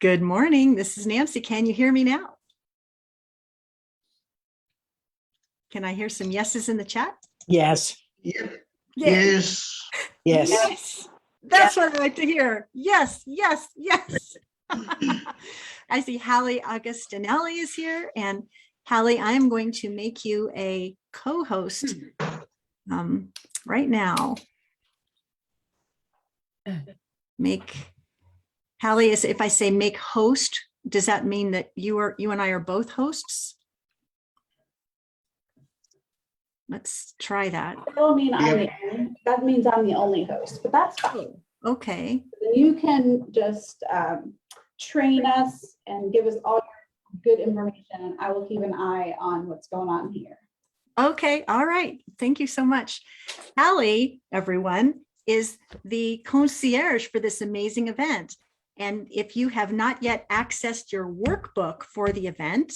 Good morning. This is Nancy. Can you hear me now? Can I hear some yeses in the chat? Yes. Yep. Yay. Yes. Yes. Yes. That's what I like to hear. Yes, yes, yes. I see Hallie Augustinelli is here. And Hallie, I am going to make you a co-host right now. Hallie, if I say make host, does that mean that you and I are both hosts? Let's try that. That'll mean that means I'm the only host, but that's fine. Oh, okay. Then you can just train us and give us all your good information, and I will keep an eye on what's going on here. Okay. All right. Thank you so much. Hallie, everyone, is the concierge for this amazing event. And if you have not yet accessed your workbook for the event,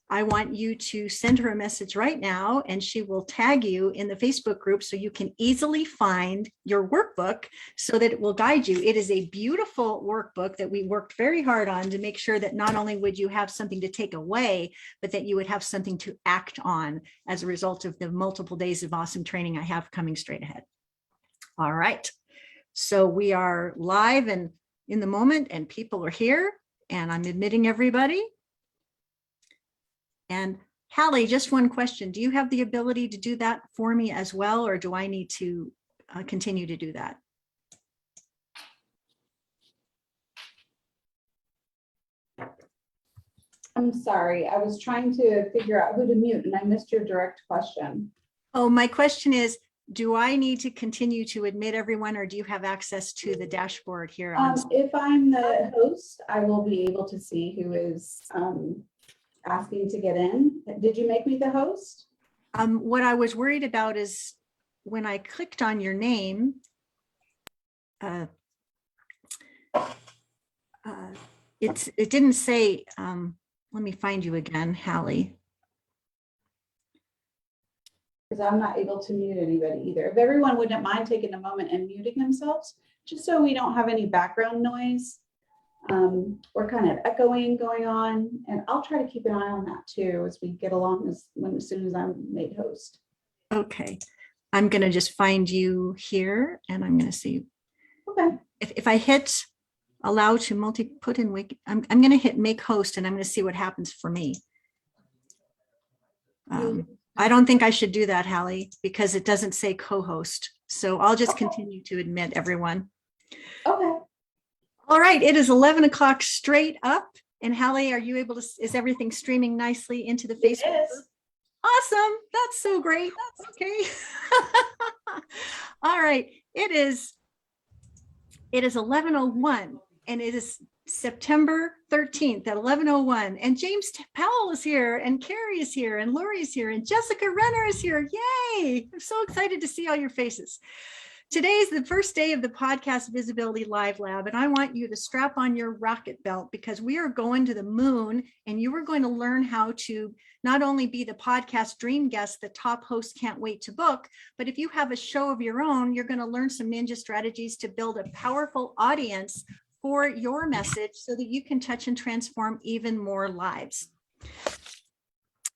I want you to send her a message right now, and she will tag you in the Facebook group so you can easily find your workbook so that it will guide you. It is a beautiful workbook that we worked very hard on to make sure that not only would you have something to take away, but that you would have something to act on as a result of the multiple days of awesome training I have coming straight ahead. All right. So we are live and in the moment, and people are here, and I'm admitting everybody. And Hallie, just one question. Do you have the ability to do that for me as well, or do I need to continue to do that? I'm sorry, I was trying to figure out who to mute and I missed your direct question. Oh, my question is, do I need to continue to admit everyone, or do you have access to the dashboard here? If I'm the host, I will be able to see who is asking to get in. Did you make me the host? What I was worried about is when I clicked on your name, it didn't say, let me find you again, Hallie. Because I'm not able to mute anybody either. If everyone wouldn't mind taking a moment and muting themselves, just so we don't have any background noise or kind of echoing going on. And I'll try to keep an eye on that too as we get along as soon as I'm made host. Okay, I'm going to just find you here, and I'm going to see. Okay. If I hit allow to put in wake, I'm going to hit make host, and I'm going to see what happens for me. I don't think I should do that, Hallie, because it doesn't say co-host. So I'll just continue to admit everyone. Okay. All right, it is 11 o'clock straight up. And Hallie, are you able to, is everything streaming nicely into the Facebook? It is. Awesome. That's so great. That's okay. All right. It is 11:01, and it is September 13th at 11:01. And James Powell is here, and Carrie is here, and Lori is here, and Jessica Renner is here. Yay. I'm so excited to see all your faces. Today is the first day of the Podcast Visibility Live Lab, and I want you to strap on your rocket belt because we are going to the moon, and you are going to learn how to not only be the podcast dream guest that top hosts can't wait to book, but if you have a show of your own, you're going to learn some ninja strategies to build a powerful audience for your message so that you can touch and transform even more lives.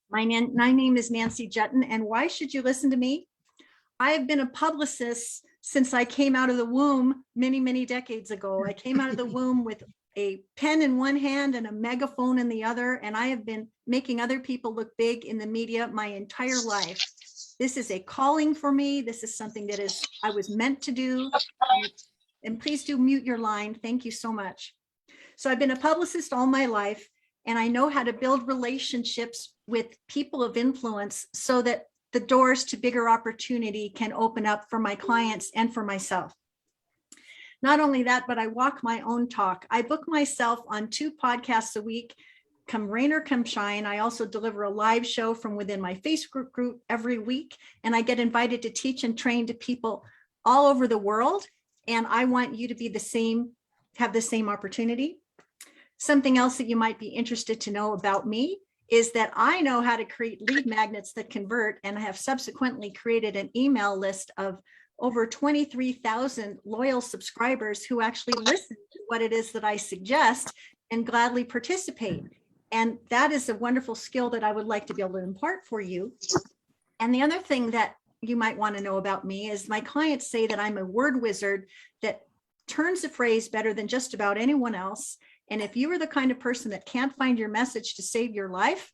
My name is Nancy Juetten, and why should you listen to me? I have been a publicist since I came out of the womb many, many decades ago. I came out of the womb with a pen in one hand and a megaphone in the other, and I have been making other people look big in the media my entire life. This is a calling for me. This is something that I was meant to do. And please do mute your line. Thank you so much. So I've been a publicist all my life, and I know how to build relationships with people of influence so that the doors to bigger opportunity can open up for my clients and for myself. Not only that, but I walk my own talk. I book myself on 2 podcasts a week, come rain or come shine. I also deliver a live show from within my Facebook group every week, and I get invited to teach and train to people all over the world. And I want you to be have the same opportunity. Something else that you might be interested to know about me is that I know how to create lead magnets that convert, and I have subsequently created an email list of over 23,000 loyal subscribers who actually listen to what it is that I suggest and gladly participate. And that is a wonderful skill that I would like to be able to impart for you. And the other thing that you might want to know about me is my clients say that I'm a word wizard that turns a phrase better than just about anyone else. And if you are the kind of person that can't find your message to save your life,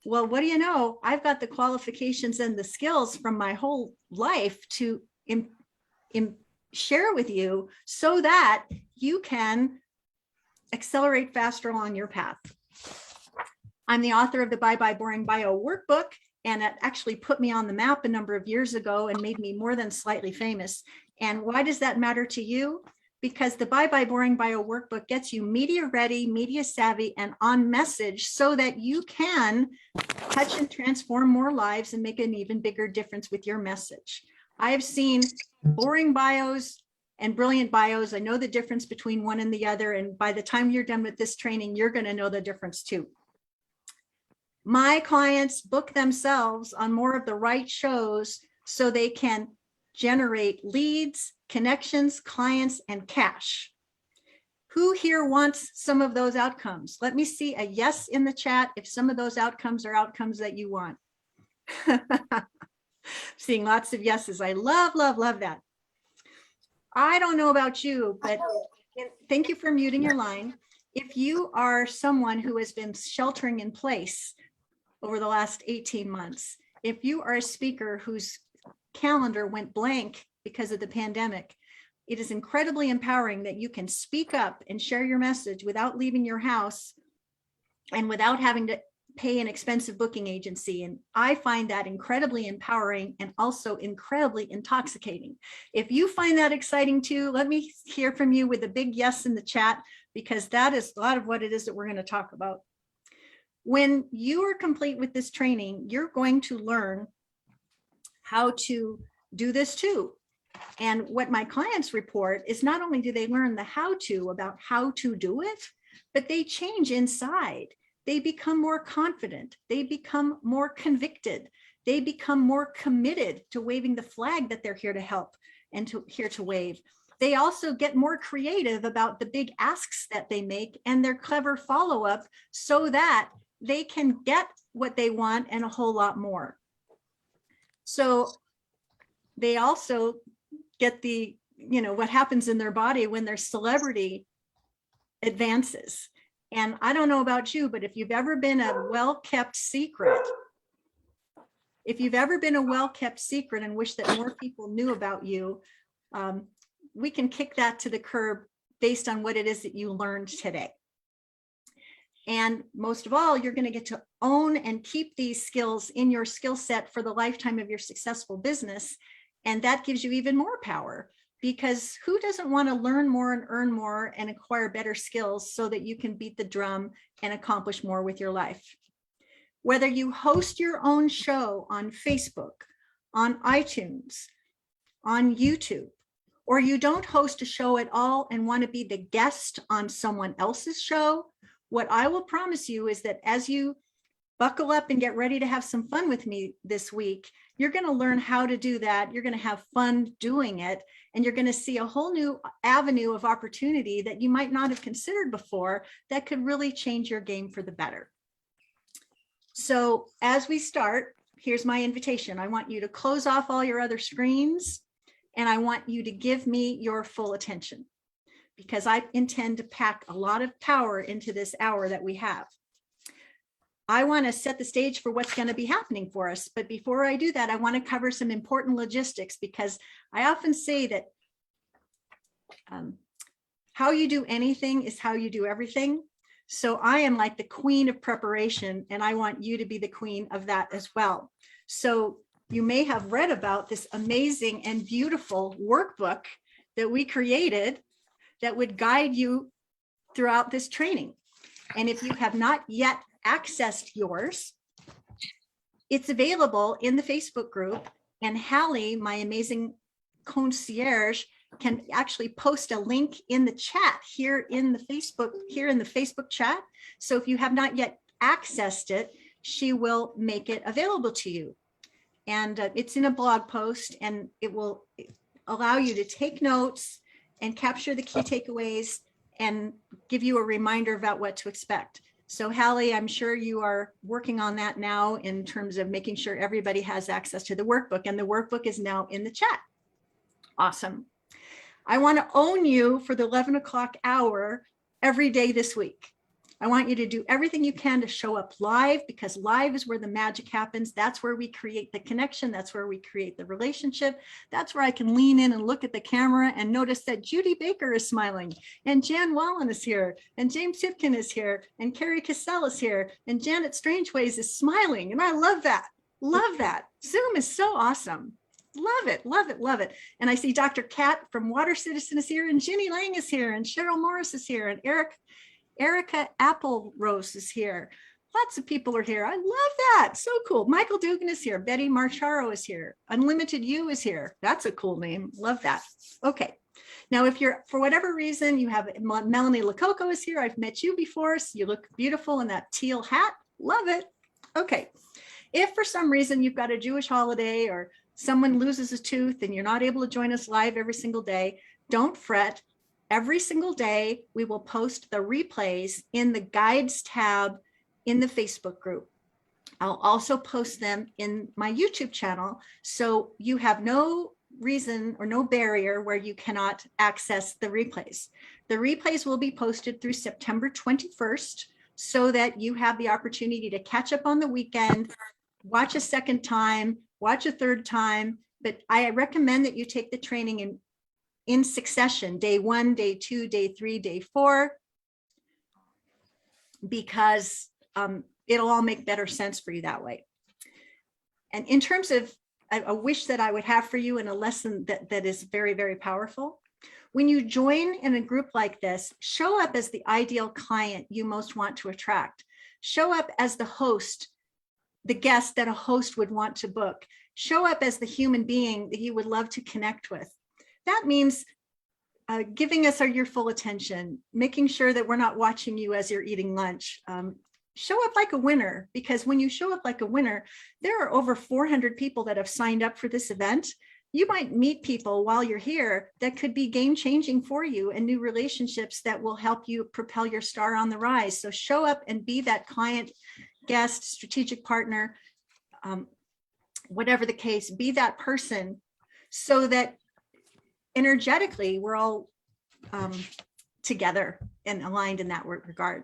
well, what do you know? I've got the qualifications and the skills from my whole life to share with you so that you can accelerate faster along your path. I'm the author of the Bye Bye Boring Bio workbook, and it actually put me on the map a number of years ago and made me more than slightly famous. And why does that matter to you? Because the Bye Bye Boring Bio workbook gets you media ready, media savvy, and on message so that you can touch and transform more lives and make an even bigger difference with your message. I have seen boring bios and brilliant bios. I know the difference between one and the other. And by the time you're done with this training, you're going to know the difference too. My clients book themselves on more of the right shows so they can generate leads, connections, clients, and cash. Who here wants some of those outcomes? Let me see a yes in the chat if some of those outcomes are outcomes that you want. Seeing lots of yeses. I love, love, love that. I don't know about you, but thank you for muting your line. If you are someone who has been sheltering in place over the last 18 months, if you are a speaker whose calendar went blank because of the pandemic, it is incredibly empowering that you can speak up and share your message without leaving your house and without having to pay an expensive booking agency. And I find that incredibly empowering and also incredibly intoxicating. If you find that exciting too, let me hear from you with a big yes in the chat, because that is a lot of what it is that we're going to talk about. When you are complete with this training, you're going to learn how to do this too. And what my clients report is not only do they learn the how-to about how to do it, but they change inside. They become more confident. They become more convicted. They become more committed to waving the flag that they're here to help and here to wave. They also get more creative about the big asks that they make and their clever follow-up so that they can get what they want and a whole lot more. So they also get the, what happens in their body when their celebrity advances. And I don't know about you, but if you've ever been a well-kept secret, and wish that more people knew about you, we can kick that to the curb based on what it is that you learned today. And most of all, you're going to get to own and keep these skills in your skill set for the lifetime of your successful business. And that gives you even more power, because who doesn't want to learn more and earn more and acquire better skills so that you can beat the drum and accomplish more with your life? Whether you host your own show on Facebook, on iTunes, on YouTube, or you don't host a show at all and want to be the guest on someone else's show, what I will promise you is that as you buckle up and get ready to have some fun with me this week, you're going to learn how to do that. You're going to have fun doing it, and you're going to see a whole new avenue of opportunity that you might not have considered before that could really change your game for the better. So as we start, here's my invitation. I want you to close off all your other screens, and I want you to give me your full attention, because I intend to pack a lot of power into this hour that we have. I want to set the stage for what's going to be happening for us. But before I do that, I want to cover some important logistics, because I often say that how you do anything is how you do everything. So I am like the queen of preparation, and I want you to be the queen of that as well. So you may have read about this amazing and beautiful workbook that we created that would guide you throughout this training. And if you have not yet accessed yours, it's available in the Facebook group, and Hallie, my amazing concierge, can actually post a link in the chat here in the Facebook chat. So if you have not yet accessed it, she will make it available to you. And it's in a blog post, and it will allow you to take notes and capture the key takeaways and give you a reminder about what to expect. So Hallie, I'm sure you are working on that now in terms of making sure everybody has access to the workbook, and the workbook is now in the chat. Awesome. I want to own you for the 11 o'clock hour every day this week. I want you to do everything you can to show up live, because live is where the magic happens. That's where we create the connection. That's where we create the relationship. That's where I can lean in and look at the camera and notice that Judy Baker is smiling, and Jan Wallen is here, and James Hipkin is here, and Carrie Cassell is here, and Janet Strangeways is smiling. And I love that. Love that. Zoom is so awesome. Love it, love it, love it. And I see Dr. Kat from Water Citizen is here, and Ginny Lang is here, and Cheryl Morris is here, and Erica Apple Rose is here. Lots of people are here. I love that. So cool. Michael Dugan is here. Betty Marcharo is here. Unlimited You is here. That's a cool name. Love that. Okay. Now, if you're, for whatever reason, you have Melanie Lococo is here. I've met you before. So you look beautiful in that teal hat. Love it. Okay. If for some reason you've got a Jewish holiday or someone loses a tooth and you're not able to join us live every single day, don't fret. Every single day, we will post the replays in the guides tab in the Facebook group. I'll also post them in my YouTube channel, so you have no reason or no barrier where you cannot access the replays. The replays will be posted through September 21st, so that you have the opportunity to catch up on the weekend, watch a second time, watch a third time. But I recommend that you take the training in succession, day 1, day 2, day 3, day 4, because it'll all make better sense for you that way. And in terms of a wish that I would have for you, and a lesson that is very, very powerful, when you join in a group like this, show up as the ideal client you most want to attract. Show up as the host, the guest that a host would want to book. Show up as the human being that you would love to connect with. That means giving us your full attention, making sure that we're not watching you as you're eating lunch. Show up like a winner, because when you show up like a winner, there are over 400 people that have signed up for this event. You might meet people while you're here that could be game-changing for you, and new relationships that will help you propel your star on the rise. So show up and be that client, guest, strategic partner, whatever the case, be that person, so that energetically we're all together and aligned in that regard.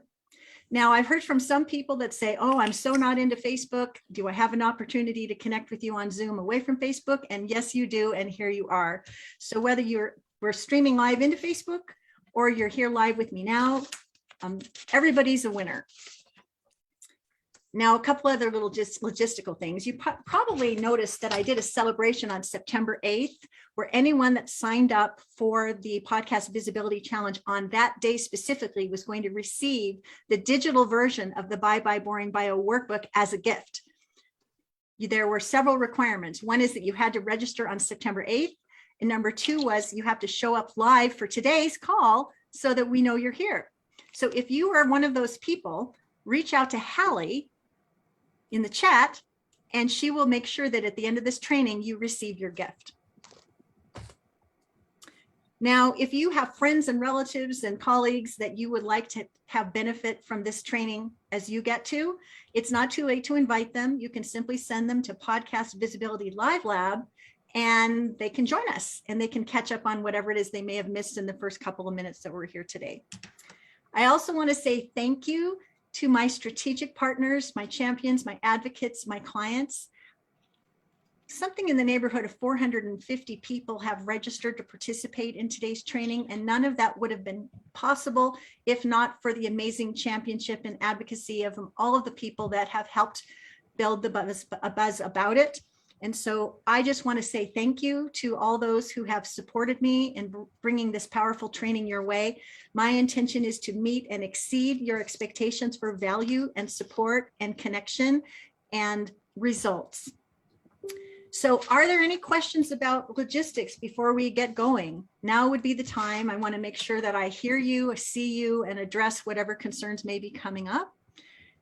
Now, I've heard from some people that say, oh, I'm so not into Facebook. Do I have an opportunity to connect with you on Zoom away from Facebook? And yes, you do. And here you are. So whether we're streaming live into Facebook or you're here live with me now, everybody's a winner. Now, a couple other little just logistical things. You probably noticed that I did a celebration on September 8th, where anyone that signed up for the Podcast Visibility Challenge on that day specifically was going to receive the digital version of the Bye Bye Boring Bio workbook as a gift. There were several requirements. One is that you had to register on September 8th. And number 2 was you have to show up live for today's call so that we know you're here. So if you are one of those people, reach out to Hallie in the chat, and she will make sure that at the end of this training, you receive your gift. Now, if you have friends and relatives and colleagues that you would like to have benefit from this training as you get to, it's not too late to invite them. You can simply send them to Podcast Visibility Live Lab, and they can join us, and they can catch up on whatever it is they may have missed in the first couple of minutes that we're here today. I also want to say thank you to my strategic partners, my champions, my advocates, my clients. Something in the neighborhood of 450 people have registered to participate in today's training, and none of that would have been possible if not for the amazing championship and advocacy of all of the people that have helped build the buzz about it. And so I just want to say thank you to all those who have supported me in bringing this powerful training your way. My intention is to meet and exceed your expectations for value and support and connection and results. So are there any questions about logistics before we get going? Now would be the time. I want to make sure that I hear you, I see you, and address whatever concerns may be coming up.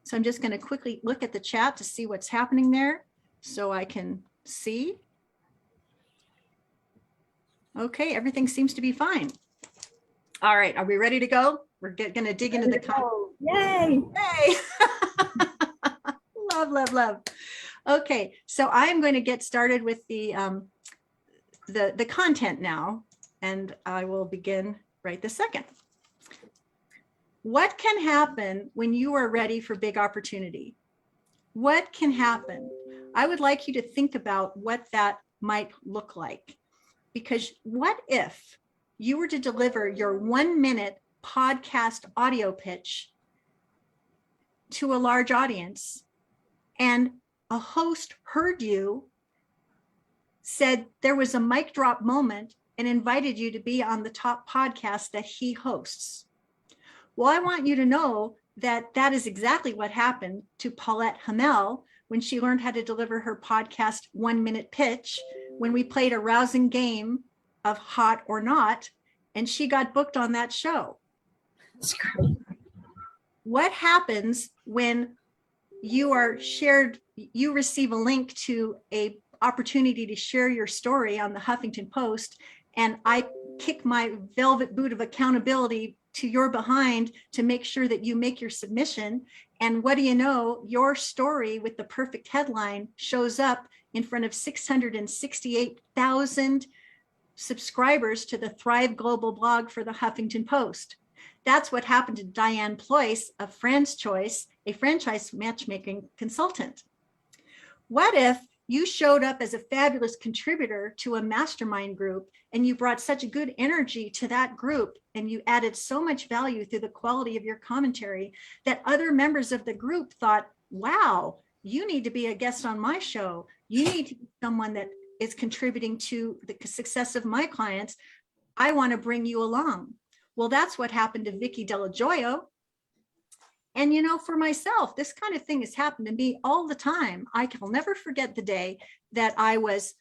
So I'm just going to quickly look at the chat to see what's happening there, so I can see. Okay, everything seems to be fine. All right, are we ready to go? We're going to dig into the content. Yay! Yay! Love, love, love. Okay, so I'm going to get started with the content now, and I will begin right this second. What can happen when you are ready for big opportunity? What can happen? I would like you to think about what that might look like, because what if you were to deliver your 1-minute podcast audio pitch to a large audience and a host heard you, said there was a mic drop moment, and invited you to be on the top podcast that he hosts? Well, I want you to know that that is exactly what happened to Paulette Hamel when she learned how to deliver her podcast 1-minute pitch, when we played a rousing game of Hot or Not, and she got booked on that show. That's great. What happens when you receive a link to a opportunity to share your story on the Huffington Post, and I kick my velvet boot of accountability to your behind to make sure that you make your submission? And what do you know, your story with the perfect headline shows up in front of 668,000 subscribers to the Thrive Global blog for the Huffington Post. That's what happened to Diane Ployce of Fran's Choice, a franchise matchmaking consultant. What if you showed up as a fabulous contributor to a mastermind group, and you brought such a good energy to that group, and you added so much value through the quality of your commentary that other members of the group thought, wow, you need to be a guest on my show. You need to be someone that is contributing to the success of my clients. I want to bring you along. Well, that's what happened to Vicky Delajoyo. And, you know, for myself, this kind of thing has happened to me all the time. I will never forget the day that I was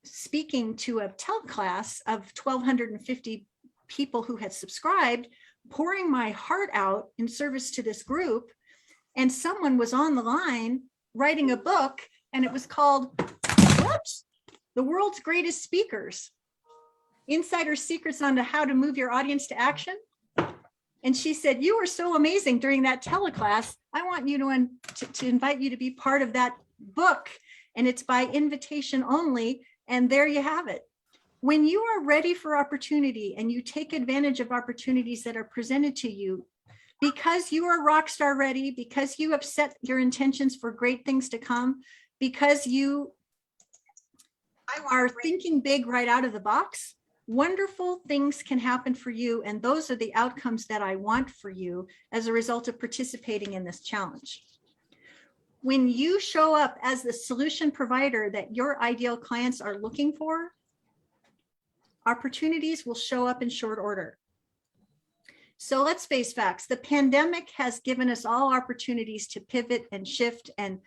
speaking to a teleclass of 1,250 people who had subscribed, pouring my heart out in service to this group. And someone was on the line writing a book, and it was called, whoops, The World's Greatest Speakers, Insider Secrets on How to Move Your Audience to Action. And she said, you were so amazing during that teleclass. I want you to invite you to be part of that book. And it's by invitation only. And there you have it. When you are ready for opportunity and you take advantage of opportunities that are presented to you, because you are rock star ready, because you have set your intentions for great things to come, because you are thinking big right out of the box, wonderful things can happen for you. And those are the outcomes that I want for you as a result of participating in this challenge. When you show up as the solution provider that your ideal clients are looking for, opportunities will show up in short order. So let's face facts. The pandemic has given us all opportunities to pivot and shift and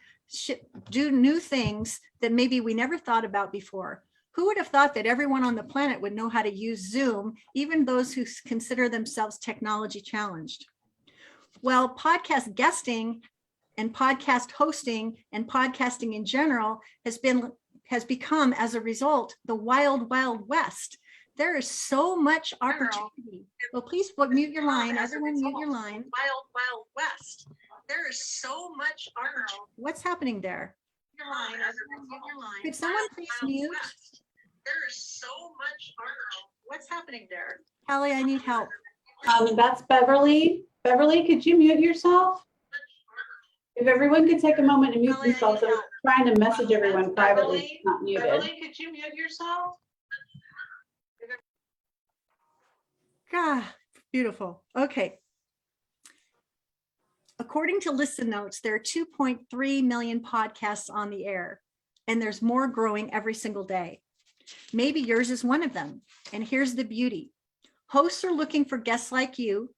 do new things that maybe we never thought about before. Who would have thought that everyone on the planet would know how to use Zoom, even those who consider themselves technology challenged? Well, podcast guesting and podcast hosting and podcasting in general has become, as a result, the wild, wild west. There is so much opportunity. Well, please mute your line. Everyone mute your line. Wild, wild west. There is so much opportunity. What's happening there? Your line. Everyone mute your line. Could someone please mute? There is so much opportunity. What's happening there? Hallie, I need help. That's Beverly. Beverly, could you mute yourself? If everyone could take a moment to mute themselves, I'm trying to message everyone privately. It's not muted. Beverly, could you mute yourself? God, beautiful. Okay. According to Listen Notes, there are 2.3 million podcasts on the air, and there's more growing every single day. Maybe yours is one of them. And here's the beauty. Hosts are looking for guests like you,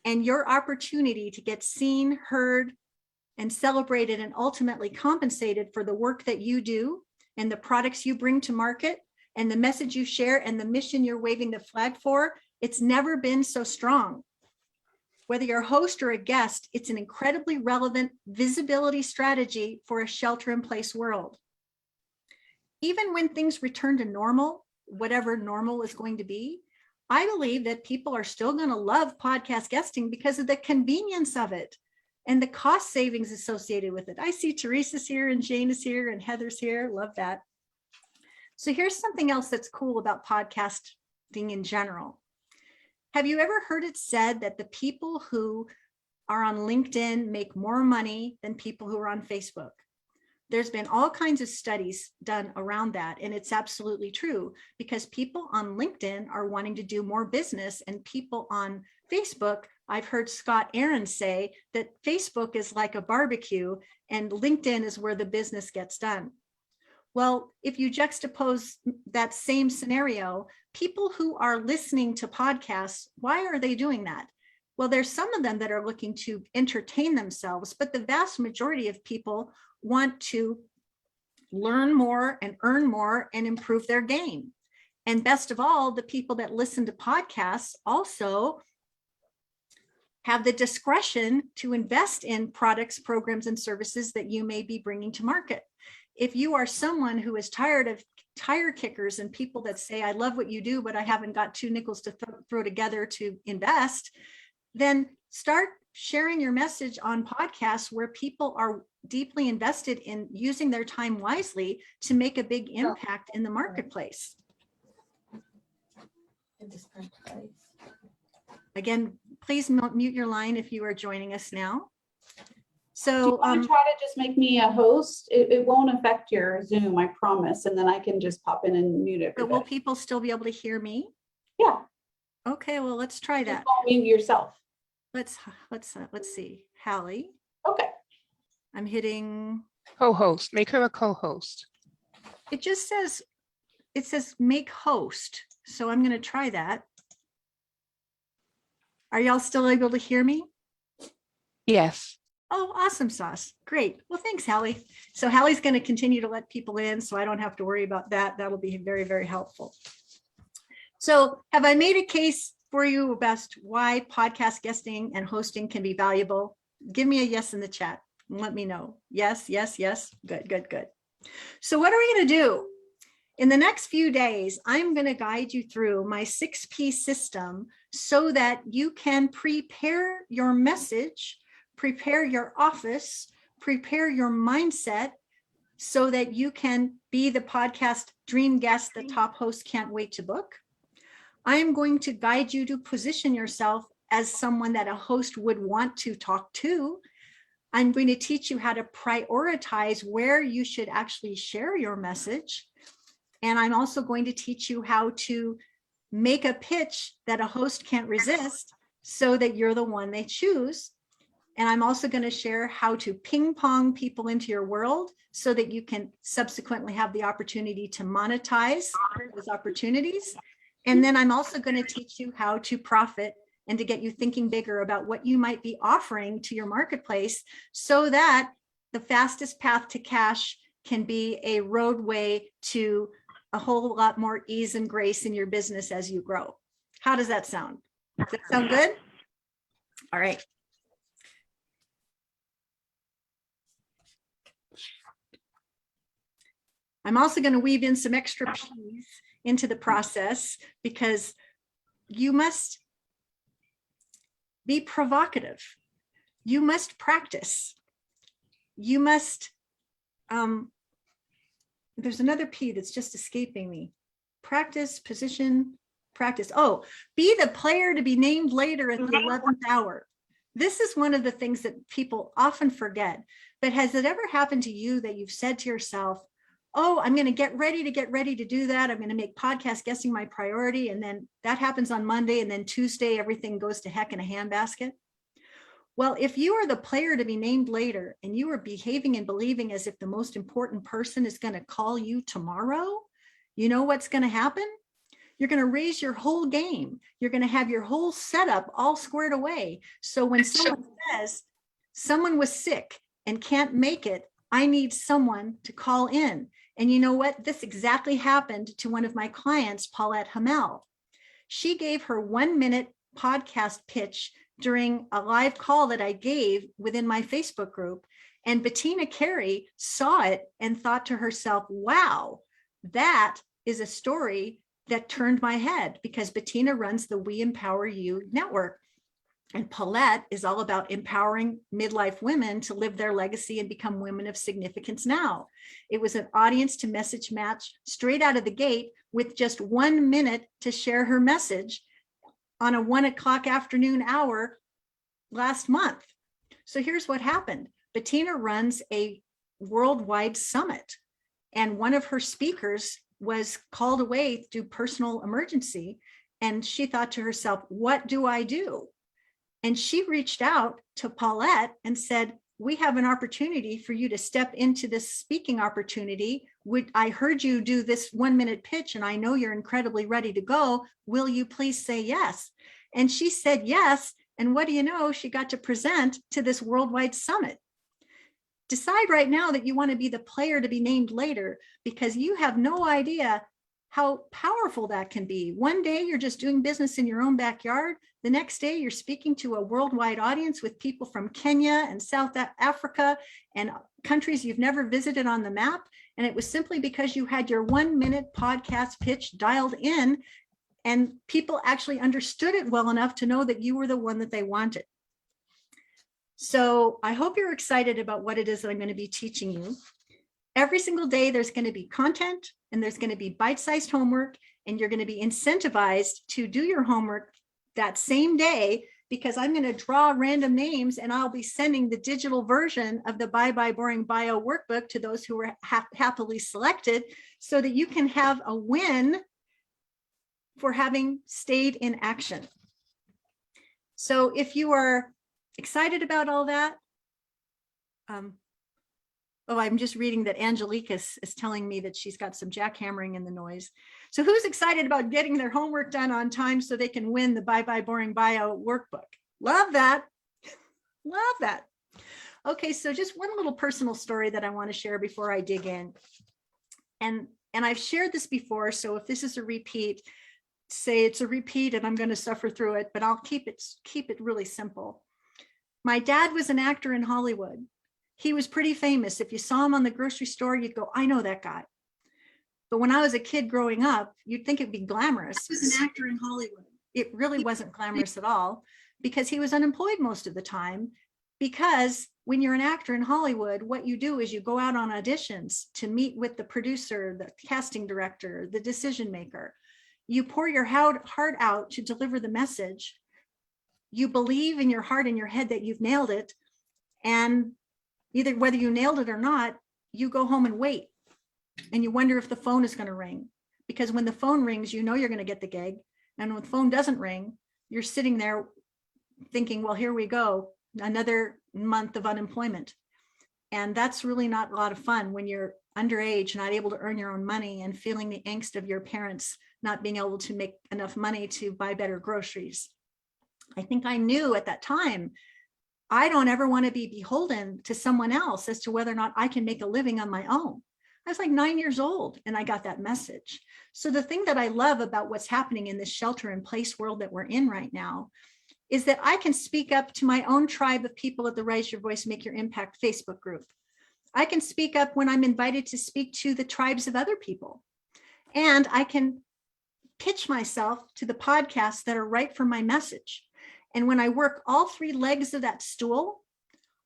and your opportunity to get seen, heard, and celebrated and ultimately compensated for the work that you do and the products you bring to market and the message you share and the mission you're waving the flag for, it's never been so strong. Whether you're a host or a guest, it's an incredibly relevant visibility strategy for a shelter-in-place world. Even when things return to normal, whatever normal is going to be, I believe that people are still going to love podcast guesting because of the convenience of it and the cost savings associated with it. I see Teresa's here and Jane is here and Heather's here. Love that. So here's something else that's cool about podcasting in general. Have you ever heard it said that the people who are on LinkedIn make more money than people who are on Facebook? There's been all kinds of studies done around that, and it's absolutely true because people on LinkedIn are wanting to do more business, and people on Facebook, I've heard Scott Aaron say that Facebook is like a barbecue and LinkedIn is where the business gets done. Well, if you juxtapose that same scenario, people who are listening to podcasts, why are they doing that? Well, there's some of them that are looking to entertain themselves, but the vast majority of people want to learn more and earn more and improve their game. And best of all, the people that listen to podcasts also have the discretion to invest in products, programs, and services that you may be bringing to market. If you are someone who is tired of tire kickers and people that say, I love what you do, but I haven't got 2 nickels to throw together to invest, then start sharing your message on podcasts where people are deeply invested in using their time wisely to make a big impact in the marketplace. Again, please mute your line if you are joining us now. Do you So want to try to just make me a host? It won't affect your Zoom, I promise. And then I can just pop in and mute but everybody. will people still be able to hear me? Yeah, Okay, well, let's try just that. don't mute yourself. Let's see. Hallie, Okay. I'm hitting, Co-host, make her a co-host. it just says, it says make host. So I'm going to try that. Are y'all still able to hear me? Yes. Oh, awesome sauce. Great. Well, thanks, Hallie. So Hallie's going to continue to let people in, so I don't have to worry about that. That will be very, very helpful. So have I made a case for you about why podcast guesting and hosting can be valuable? Give me a yes in the chat and let me know. Yes, yes, yes. Good, good, good. So what are we going to do? In the next few days, I'm going to guide you through my 6P system so that you can prepare your message, prepare your office, prepare your mindset so that you can be the podcast dream guest the top host can't wait to book. I am going to guide you to position yourself as someone that a host would want to talk to. I'm going to teach you how to prioritize where you should actually share your message. And I'm also going to teach you how to make a pitch that a host can't resist so that you're the one they choose. And I'm also going to share how to ping pong people into your world so that you can subsequently have the opportunity to monetize those opportunities. And then I'm also going to teach you how to profit and to get you thinking bigger about what you might be offering to your marketplace so that the fastest path to cash can be a roadway to a whole lot more ease and grace in your business as you grow. How does that sound? Does that sound good? All right. I'm also going to weave in some extra P's into the process because you must be provocative. You must practice. You must, there's another P that's just escaping me. Practice, position, practice. Oh, be the player to be named later at the 11th hour. This is one of the things that people often forget, but has it ever happened to you that you've said to yourself, oh, I'm going to get ready to do that. I'm going to make podcast guessing my priority. And then that happens on Monday. And then Tuesday, everything goes to heck in a handbasket. Well, if you are the player to be named later and you are behaving and believing as if the most important person is going to call you tomorrow, you know what's going to happen? You're going to raise your whole game. You're going to have your whole setup all squared away. So when someone says someone was sick and can't make it, I need someone to call in. And you know what? This exactly happened to one of my clients, Paulette Hamel. She gave her 1-minute podcast pitch during a live call that I gave within my Facebook group. And Bettina Carey saw it and thought to herself, wow, that is a story that turned my head, because Bettina runs the We Empower You network. And Paulette is all about empowering midlife women to live their legacy and become women of significance now. It was an audience to message match straight out of the gate with just 1 minute to share her message on a 1 o'clock afternoon hour last month. So here's what happened. Bettina runs a worldwide summit, and one of her speakers was called away due to personal emergency. And she thought to herself, what do I do? And she reached out to Paulette and said, we have an opportunity for you to step into this speaking opportunity. I heard you do this 1 minute pitch, and I know you're incredibly ready to go. Will you please say yes? And she said yes. And what do you know? She got to present to this worldwide summit. Decide right now that you want to be the player to be named later, because you have no idea how powerful that can be. One day you're just doing business in your own backyard. The next day you're speaking to a worldwide audience with people from Kenya and South Africa and countries you've never visited on the map. And it was simply because you had your 1 minute podcast pitch dialed in, and people actually understood it well enough to know that you were the one that they wanted. So I hope you're excited about what it is that I'm going to be teaching you. Every single day, there's going to be content, and there's going to be bite-sized homework, and you're going to be incentivized to do your homework that same day, because I'm going to draw random names, and I'll be sending the digital version of the Bye Bye Boring Bio workbook to those who were happily selected, so that you can have a win for having stayed in action. So if you are excited about all that, I'm just reading that Angelique is telling me that she's got some jackhammering in the noise. So who's excited about getting their homework done on time so they can win the Bye Bye Boring Bio workbook? Love that. Love that. Okay, so just one little personal story that I want to share before I dig in. And I've shared this before, so if this is a repeat, say it's a repeat and I'm going to suffer through it, but I'll keep it really simple. My dad was an actor in Hollywood. He was pretty famous. If you saw him on the grocery store, you'd go, I know that guy. But when I was a kid growing up, you'd think it'd be glamorous. He was an actor in Hollywood. It really wasn't glamorous at all, because he was unemployed most of the time. Because when you're an actor in Hollywood, what you do is you go out on auditions to meet with the producer, the casting director, the decision maker. You pour your heart out to deliver the message. You believe in your heart and your head that you've nailed it. And either whether you nailed it or not, you go home and wait. And you wonder if the phone is going to ring. Because when the phone rings, you know you're going to get the gig. And when the phone doesn't ring, you're sitting there thinking, well, here we go, another month of unemployment. And that's really not a lot of fun when you're underage, not able to earn your own money, and feeling the angst of your parents not being able to make enough money to buy better groceries. I think I knew at that time, I don't ever want to be beholden to someone else as to whether or not I can make a living on my own. I was like 9 years old and I got that message. So the thing that I love about what's happening in this shelter in place world that we're in right now is that I can speak up to my own tribe of people at the Raise Your Voice, Make Your Impact Facebook group. I can speak up when I'm invited to speak to the tribes of other people. And I can pitch myself to the podcasts that are right for my message. And when I work all 3 legs of that stool,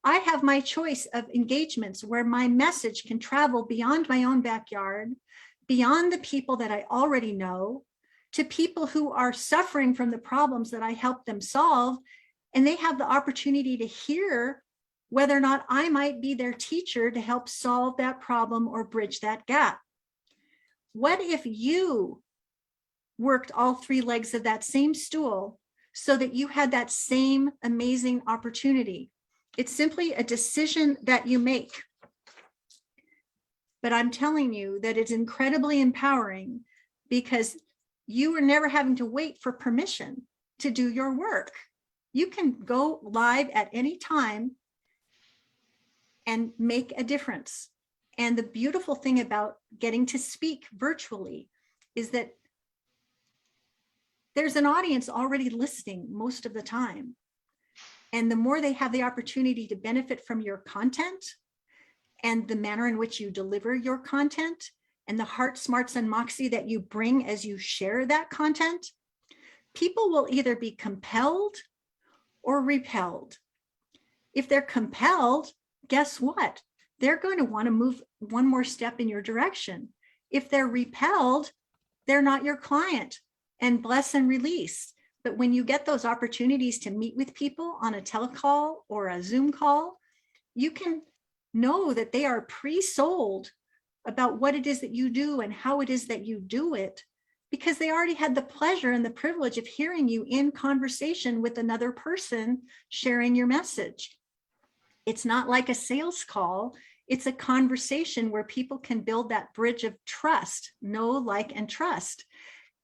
I have my choice of engagements where my message can travel beyond my own backyard, beyond the people that I already know, to people who are suffering from the problems that I help them solve. And they have the opportunity to hear whether or not I might be their teacher to help solve that problem or bridge that gap. What if you worked all 3 legs of that same stool so that you had that same amazing opportunity? It's simply a decision that you make. But I'm telling you that it's incredibly empowering, because you are never having to wait for permission to do your work. You can go live at any time and make a difference. And the beautiful thing about getting to speak virtually is that there's an audience already listening most of the time. And the more they have the opportunity to benefit from your content and the manner in which you deliver your content, and the heart, smarts, and moxie that you bring as you share that content, people will either be compelled or repelled. If they're compelled, guess what? They're going to want to move one more step in your direction. If they're repelled, they're not your client, and bless and release. But when you get those opportunities to meet with people on a telecall or a Zoom call, you can know that they are pre-sold about what it is that you do and how it is that you do it, because they already had the pleasure and the privilege of hearing you in conversation with another person sharing your message. It's not like a sales call. It's a conversation where people can build that bridge of trust, know, like, and trust.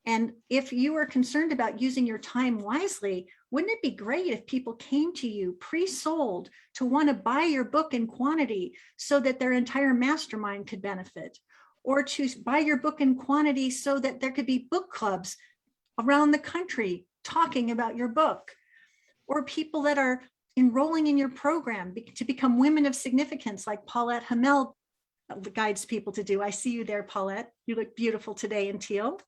And if you are concerned about using your time wisely, wouldn't it be great if people came to you pre-sold to want to buy your book in quantity so that their entire mastermind could benefit, or to buy your book in quantity so that there could be book clubs around the country talking about your book, or people that are enrolling in your program to become women of significance, like Paulette Hamel guides people to do. I see you there, Paulette. You look beautiful today in teal.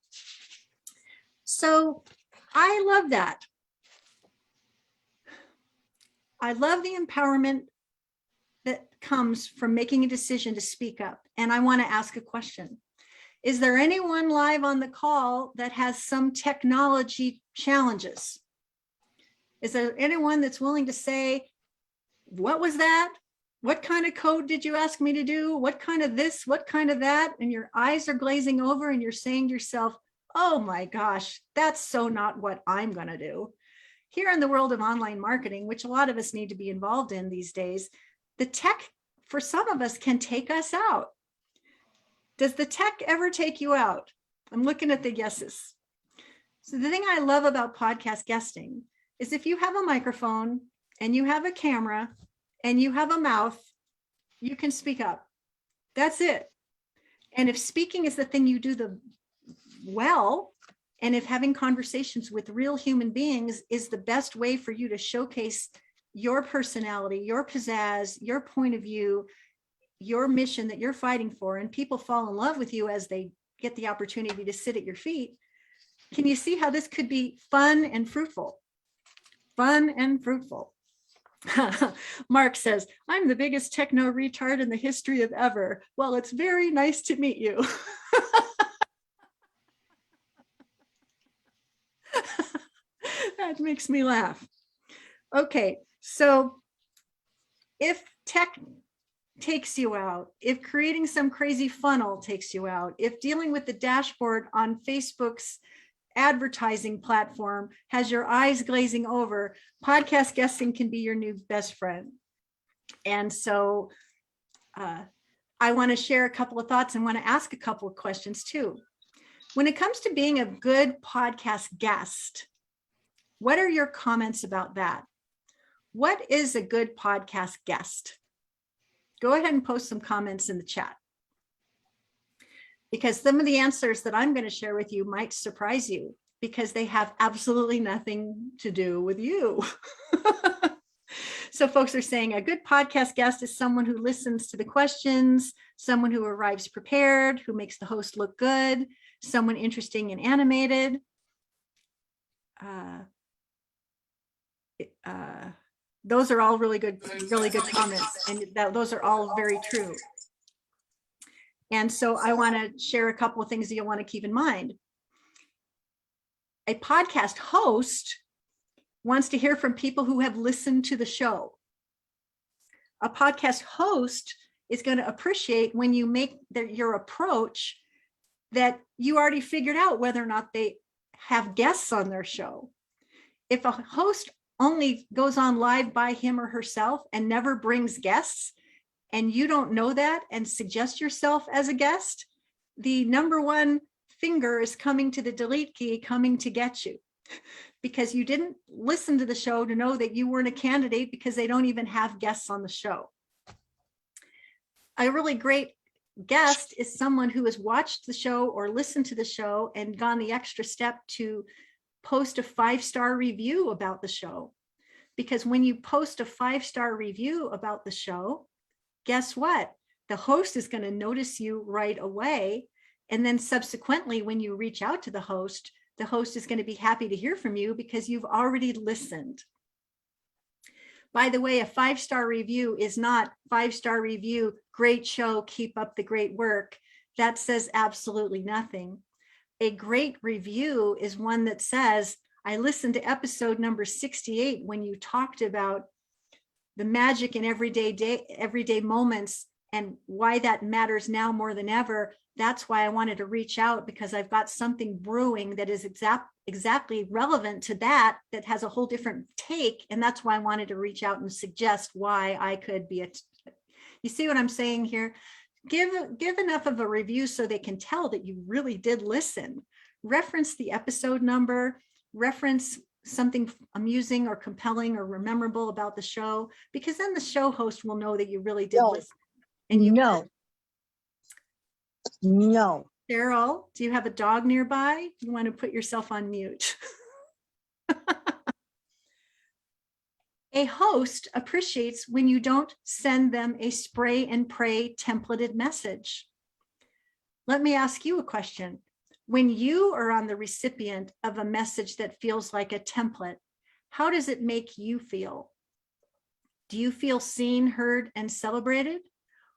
So I love that. I love the empowerment that comes from making a decision to speak up. And I want to ask a question. Is there anyone live on the call that has some technology challenges? Is there anyone that's willing to say, what was that? What kind of code did you ask me to do? What kind of this? What kind of that? And your eyes are glazing over and you're saying to yourself, oh my gosh, that's so not what I'm going to do. Here in the world of online marketing, which a lot of us need to be involved in these days, the tech for some of us can take us out. Does the tech ever take you out? I'm looking at the yeses. So the thing I love about podcast guesting is if you have a microphone and you have a camera and you have a mouth, you can speak up. That's it. And if speaking is the thing you do well, and if having conversations with real human beings is the best way for you to showcase your personality, your pizzazz, your point of view, your mission that you're fighting for, and people fall in love with you as they get the opportunity to sit at your feet, can you see how this could be fun and fruitful? Fun and fruitful. Mark says, I'm the biggest techno retard in the history of ever. Well, it's very nice to meet you. That makes me laugh. Okay, so if tech takes you out, if creating some crazy funnel takes you out, if dealing with the dashboard on Facebook's advertising platform has your eyes glazing over, podcast guesting can be your new best friend. And so I want to share a couple of thoughts and want to ask a couple of questions too. When it comes to being a good podcast guest, what are your comments about that? What is a good podcast guest? Go ahead and post some comments in the chat, because some of the answers that I'm going to share with you might surprise you because they have absolutely nothing to do with you. So folks are saying a good podcast guest is someone who listens to the questions, someone who arrives prepared, who makes the host look good, someone interesting and animated. Those are all really good comments, and those are all very true. And so I want to share a couple of things that you'll want to keep in mind. A podcast host wants to hear from people who have listened to the show. A podcast host is going to appreciate when you make your approach that you already figured out whether or not they have guests on their show. If a host only goes on live by him or herself and never brings guests, and you don't know that and suggest yourself as a guest, the number one finger is coming to the delete key, coming to get you, because you didn't listen to the show to know that you weren't a candidate, because they don't even have guests on the show. A really great guest is someone who has watched the show or listened to the show and gone the extra step to post a 5-star review about the show. Because when you post a 5-star review about the show, guess what? The host is going to notice you right away, And then subsequently, when you reach out to the host is going to be happy to hear from you because you've already listened. By the way, a 5-star review is not 5-star review, great show, keep up the great work. That says absolutely nothing. A great review is one that says, I listened to episode number 68 when you talked about the magic in everyday moments and why that matters now more than ever. That's why I wanted to reach out, because I've got something brewing that is exactly relevant to that has a whole different take. And that's why I wanted to reach out and suggest why I could be you see what I'm saying here? Give enough of a review so they can tell that you really did listen. Reference the episode number, reference something amusing or compelling or memorable about the show, because then the show host will know that you really did listen. And you No. Cheryl, do you have a dog nearby? You want to put yourself on mute. A host appreciates when you don't send them a spray and pray templated message. Let me ask you a question. When you are on the recipient of a message that feels like a template, how does it make you feel? Do you feel seen, heard, and celebrated?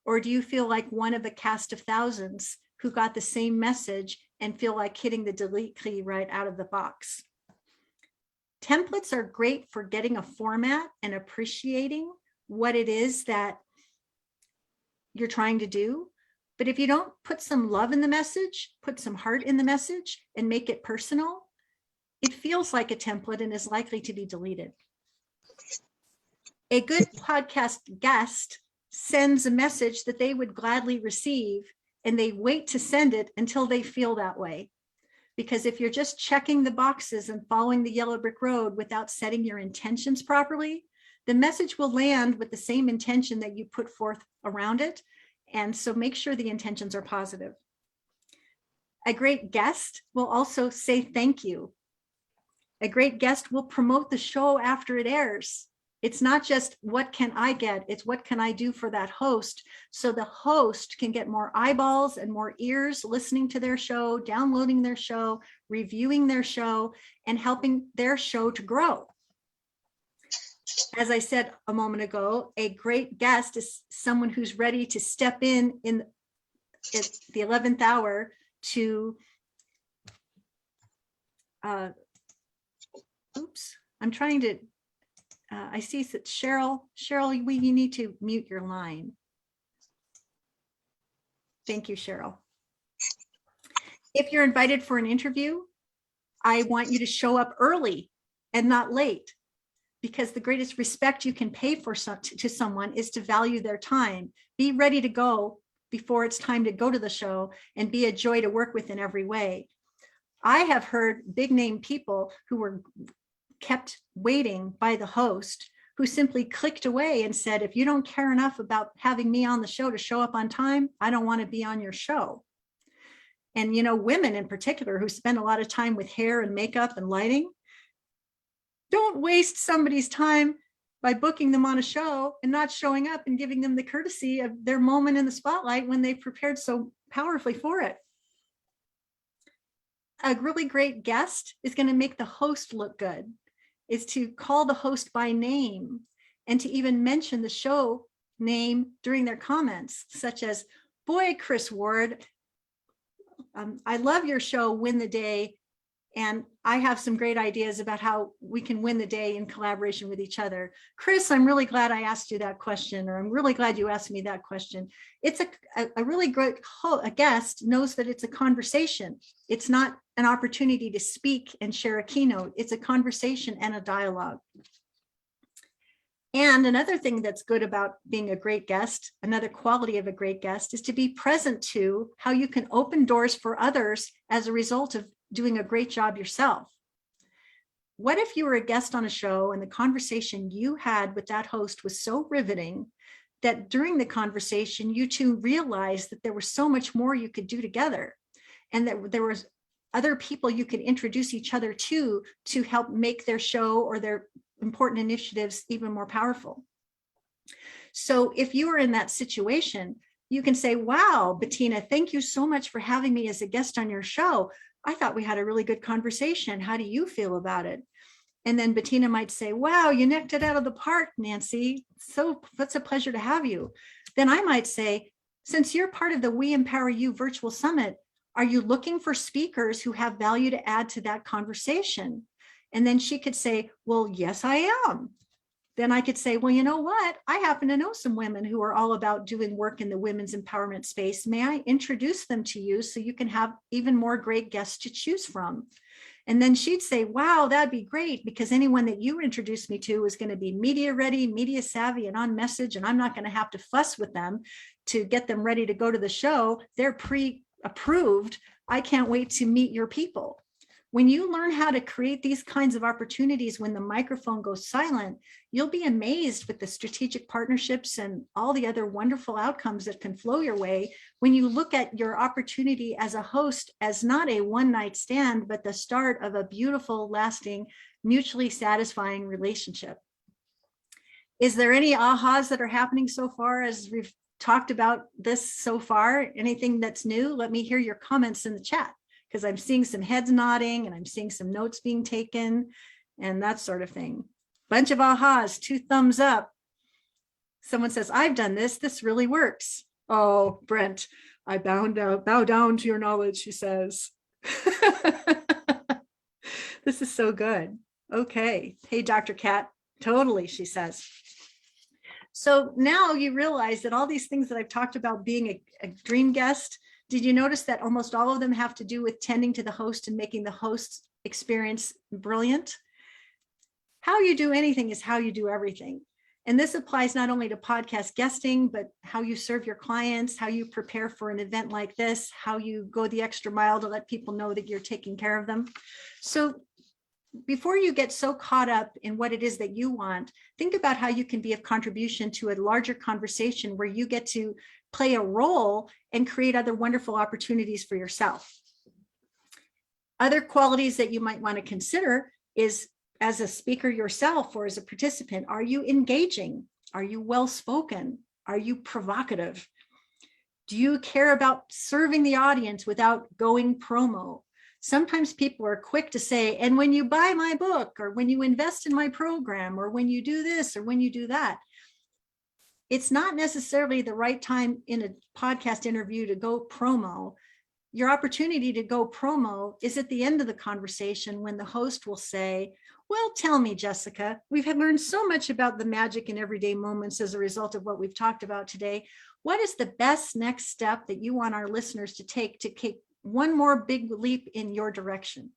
Or do you feel like one of a cast of thousands who got the same message and feel like hitting the delete key right out of the box? Templates are great for getting a format and appreciating what it is that you're trying to do. But if you don't put some love in the message, put some heart in the message, and make it personal, it feels like a template and is likely to be deleted. A good podcast guest sends a message that they would gladly receive, and they wait to send it until they feel that way. Because if you're just checking the boxes and following the yellow brick road without setting your intentions properly, the message will land with the same intention that you put forth around it. And so make sure the intentions are positive. A great guest will also say thank you. A great guest will promote the show after it airs. It's not just what can I get, it's what can I do for that host, so the host can get more eyeballs and more ears listening to their show, downloading their show, reviewing their show, and helping their show to grow. As I said a moment ago, a great guest is someone who's ready to step in at the 11th hour to, I'm trying to, I see that Cheryl, you need to mute your line. Thank you, Cheryl. If you're invited for an interview, I want you to show up early and not late, because the greatest respect you can pay to someone is to value their time. Be ready to go before it's time to go to the show, and be a joy to work with in every way. I have heard big name people who were kept waiting by the host, who simply clicked away and said, if you don't care enough about having me on the show to show up on time, I don't want to be on your show. And, you know, women in particular who spend a lot of time with hair and makeup and lighting, don't waste somebody's time by booking them on a show and not showing up and giving them the courtesy of their moment in the spotlight when they've prepared so powerfully for it. A really great guest is going to make the host look good, is to call the host by name and to even mention the show name during their comments, such as, boy, Chris Ward, I love your show, Win the Day. And I have some great ideas about how we can win the day in collaboration with each other. Chris, I'm really glad I asked you that question, or I'm really glad you asked me that question. It's a really great, a guest knows that it's a conversation. It's not an opportunity to speak and share a keynote. It's a conversation and a dialogue. And another thing that's good about being a great guest, another quality of a great guest, is to be present to how you can open doors for others as a result of doing a great job yourself. What if you were a guest on a show and the conversation you had with that host was so riveting that during the conversation, you two realized that there was so much more you could do together, and that there was other people you could introduce each other to help make their show or their important initiatives even more powerful. So if you were in that situation, You can say, wow, Bettina, thank you so much for having me as a guest on your show. I thought we had a really good conversation. How do you feel about it? And then Bettina might say, wow, you knocked it out of the park, Nancy. So it's a pleasure to have you. Then I might say, since you're part of the We Empower You Virtual Summit, are you looking for speakers who have value to add to that conversation? And then she could say, well, yes, I am. Then I could say, well, you know what? I happen to know some women who are all about doing work in the women's empowerment space. May I introduce them to you so you can have even more great guests to choose from? And then she'd say, wow, that'd be great, because anyone that you introduce me to is going to be media ready, media savvy, and on message, and I'm not going to have to fuss with them to get them ready to go to the show. They're pre-approved. I can't wait to meet your people. When you learn how to create these kinds of opportunities when the microphone goes silent, you'll be amazed with the strategic partnerships and all the other wonderful outcomes that can flow your way when you look at your opportunity as a host as not a one-night stand, but the start of a beautiful, lasting, mutually satisfying relationship. Is there any ahas that are happening so far as we've talked about this so far? Anything that's new? Let me hear your comments in the chat, because I'm seeing some heads nodding and I'm seeing some notes being taken and that sort of thing. Bunch of ahas, 2 thumbs up. Someone says, I've done this. This really works. Oh, Brent, I bow down to your knowledge, she says. This is so good. Okay. Hey, Dr. Kat, totally, she says. So now you realize that all these things that I've talked about being a dream guest, did you notice that almost all of them have to do with tending to the host and making the host experience brilliant? How you do anything is how you do everything. And this applies not only to podcast guesting, but how you serve your clients, how you prepare for an event like this, how you go the extra mile to let people know that you're taking care of them. So before you get so caught up in what it is that you want, think about how you can be of contribution to a larger conversation where you get to play a role and create other wonderful opportunities for yourself. Other qualities that you might want to consider is, as a speaker yourself or as a participant, are you engaging? Are you well-spoken? Are you provocative? Do you care about serving the audience without going promo? Sometimes people are quick to say, and when you buy my book, or when you invest in my program, or when you do this, or when you do that. It's not necessarily the right time in a podcast interview to go promo. Your opportunity to go promo is at the end of the conversation when the host will say, well, tell me, Jessica, we've learned so much about the magic in everyday moments as a result of what we've talked about today. What is the best next step that you want our listeners to take one more big leap in your direction?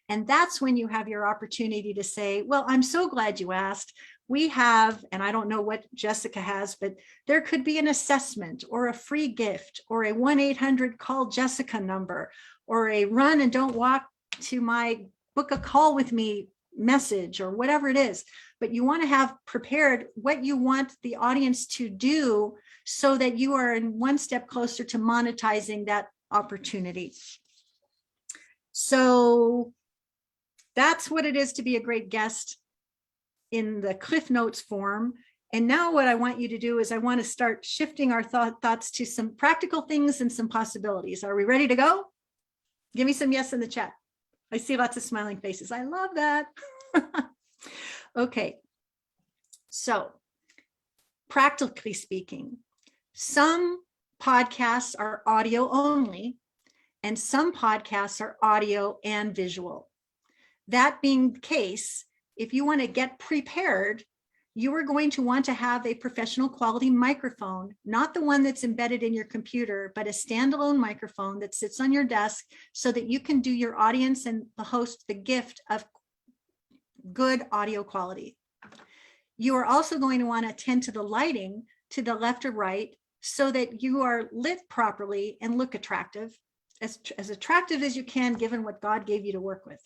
And that's when you have your opportunity to say, well, I'm so glad you asked. We have, and I don't know what Jessica has, but there could be an assessment or a free gift or a 1-800 call Jessica number or a run and don't walk to my book a call with me message or whatever it is. But you want to have prepared what you want the audience to do so that you are in one step closer to monetizing that opportunity. So that's what it is to be a great guest in the Cliff Notes form. And now what I want you to do is I want to start shifting our thoughts to some practical things and some possibilities. Are we ready to go? Give me some yes in the chat. I see lots of smiling faces. I love that. Okay. So practically speaking, some podcasts are audio only, and some podcasts are audio and visual. That being the case, if you want to get prepared, you are going to want to have a professional quality microphone, not the one that's embedded in your computer, but a standalone microphone that sits on your desk so that you can do your audience and the host the gift of good audio quality. You are also going to want to attend to the lighting to the left or right so that you are lit properly and look attractive, as attractive as you can given what God gave you to work with.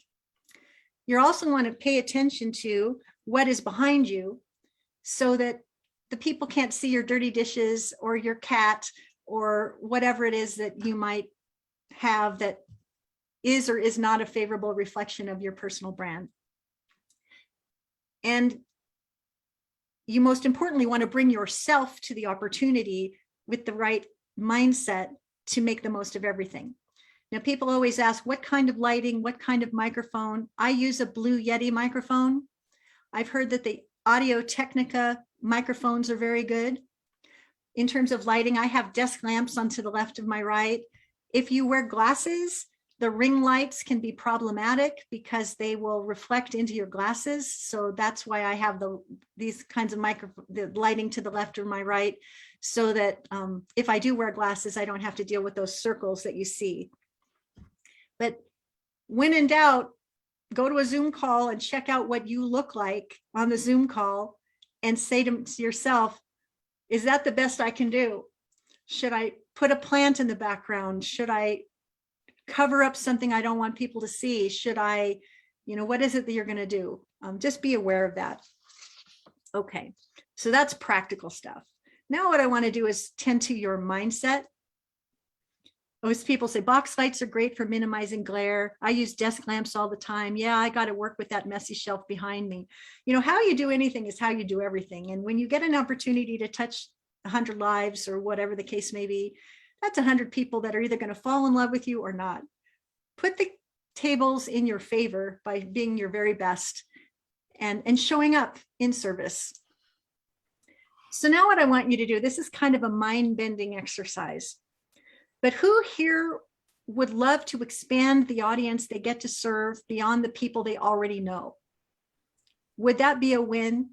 You also want to pay attention to what is behind you so that the people can't see your dirty dishes or your cat or whatever it is that you might have that is or is not a favorable reflection of your personal brand. And you most importantly want to bring yourself to the opportunity with the right mindset to make the most of everything. Now, people always ask, what kind of lighting, what kind of microphone? I use a Blue Yeti microphone. I've heard that the Audio Technica microphones are very good. In terms of lighting, I have desk lamps on to the left of my right. If you wear glasses, the ring lights can be problematic because they will reflect into your glasses. So that's why I have these kinds of the lighting to the left or my right, so that if I do wear glasses, I don't have to deal with those circles that you see. But when in doubt, go to a Zoom call and check out what you look like on the Zoom call and say to yourself, is that the best I can do? Should I put a plant in the background? Should I cover up something I don't want people to see? Should I, what is it that you're going to do? Just be aware of that. Okay, so that's practical stuff. Now what I want to do is tend to your mindset. Most people say box lights are great for minimizing glare. I use desk lamps all the time. Yeah, I got to work with that messy shelf behind me. How you do anything is how you do everything. And when you get an opportunity to touch 100 lives or whatever the case may be, that's 100 people that are either going to fall in love with you or not. Put the tables in your favor by being your very best and showing up in service. So now what I want you to do, this is kind of a mind-bending exercise. But who here would love to expand the audience they get to serve beyond the people they already know? Would that be a win?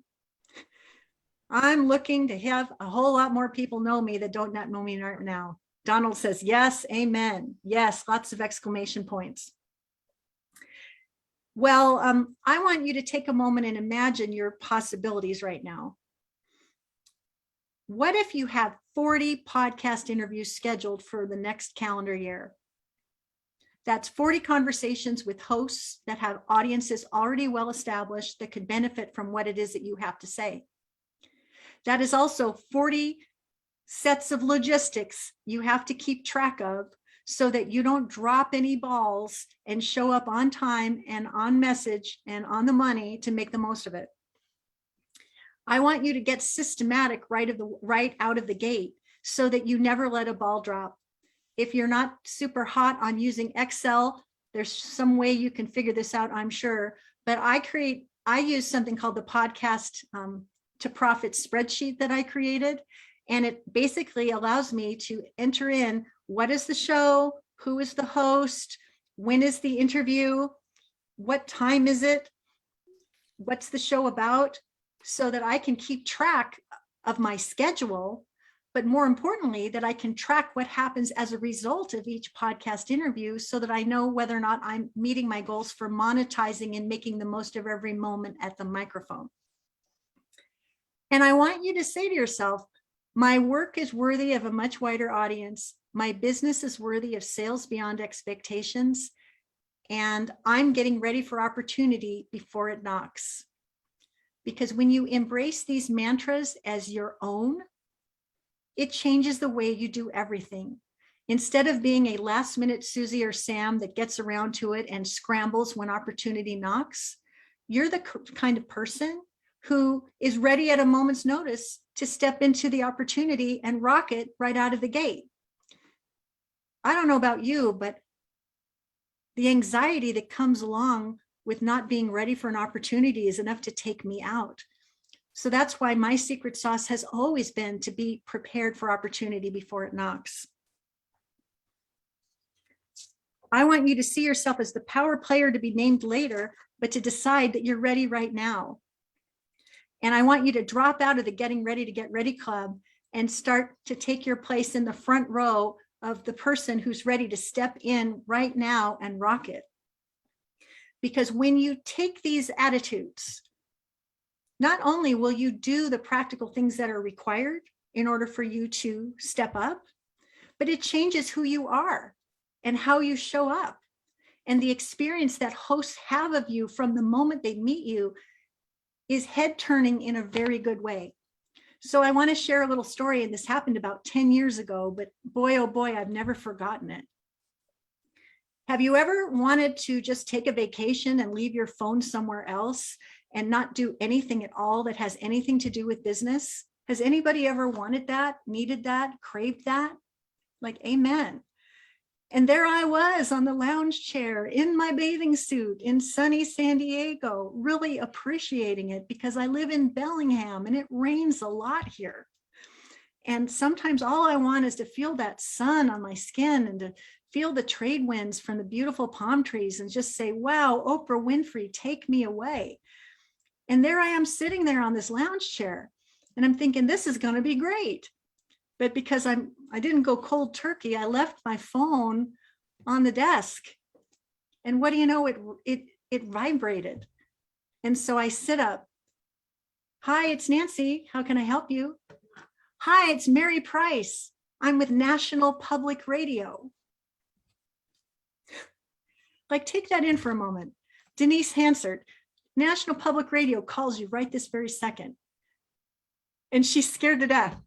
I'm looking to have a whole lot more people know me that don't not know me right now. Donald says, yes, amen. Yes, lots of exclamation points. Well, I want you to take a moment and imagine your possibilities right now. What if you have 40 podcast interviews scheduled for the next calendar year? That's 40 conversations with hosts that have audiences already well established that could benefit from what it is that you have to say. That is also 40 sets of logistics you have to keep track of so that you don't drop any balls and show up on time and on message and on the money to make the most of it. I want you to get systematic right out of the gate so that you never let a ball drop. If you're not super hot on using Excel, there's some way you can figure this out, I'm sure. But I use something called the Podcast to Profit spreadsheet that I created. And it basically allows me to enter in what is the show, who is the host, when is the interview, what time is it, what's the show about, so that I can keep track of my schedule, but more importantly, that I can track what happens as a result of each podcast interview so that I know whether or not I'm meeting my goals for monetizing and making the most of every moment at the microphone. And I want you to say to yourself, my work is worthy of a much wider audience. My business is worthy of sales beyond expectations. And I'm getting ready for opportunity before it knocks. Because when you embrace these mantras as your own, it changes the way you do everything. Instead of being a last minute Susie or Sam that gets around to it and scrambles when opportunity knocks, you're the kind of person who is ready at a moment's notice to step into the opportunity and rock it right out of the gate. I don't know about you, but the anxiety that comes along with not being ready for an opportunity is enough to take me out. So that's why my secret sauce has always been to be prepared for opportunity before it knocks. I want you to see yourself as the power player to be named later, but to decide that you're ready right now. And I want you to drop out of the getting ready to get ready club and start to take your place in the front row of the person who's ready to step in right now and rock it. Because when you take these attitudes, not only will you do the practical things that are required in order for you to step up, but it changes who you are and how you show up. And the experience that hosts have of you from the moment they meet you is head turning in a very good way. So I want to share a little story, and this happened about 10 years ago, but boy, oh boy, I've never forgotten it. Have you ever wanted to just take a vacation and leave your phone somewhere else and not do anything at all that has anything to do with business? Has anybody ever wanted that, needed that, craved that? Like, amen. And there I was on the lounge chair in my bathing suit in sunny San Diego, really appreciating it because I live in Bellingham and it rains a lot here. And sometimes all I want is to feel that sun on my skin and to feel the trade winds from the beautiful palm trees and just say, wow, Oprah Winfrey, take me away. And there I am sitting there on this lounge chair and I'm thinking, this is going to be great. But because I didn't go cold turkey, I left my phone on the desk. And what do you know, it vibrated. And so I sit up. Hi, it's Nancy. How can I help you? Hi, it's Mary Price. I'm with National Public Radio. Like, take that in for a moment. Denise Hansard, National Public Radio calls you right this very second. And she's scared to death.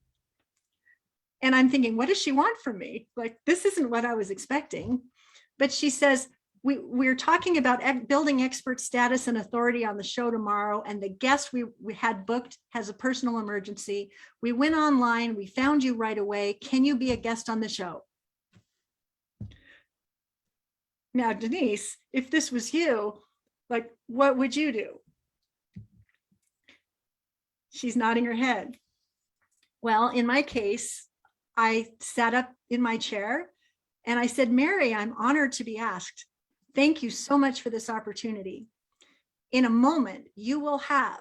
And I'm thinking, what does she want from me? Like, this isn't what I was expecting. But she says, we're talking about building expert status and authority on the show tomorrow. And the guest we had booked has a personal emergency. We went online, we found you right away. Can you be a guest on the show? Now, Denise, if this was you, like, what would you do? She's nodding her head. Well, in my case, I sat up in my chair and I said, Mary, I'm honored to be asked. Thank you so much for this opportunity. In a moment, you will have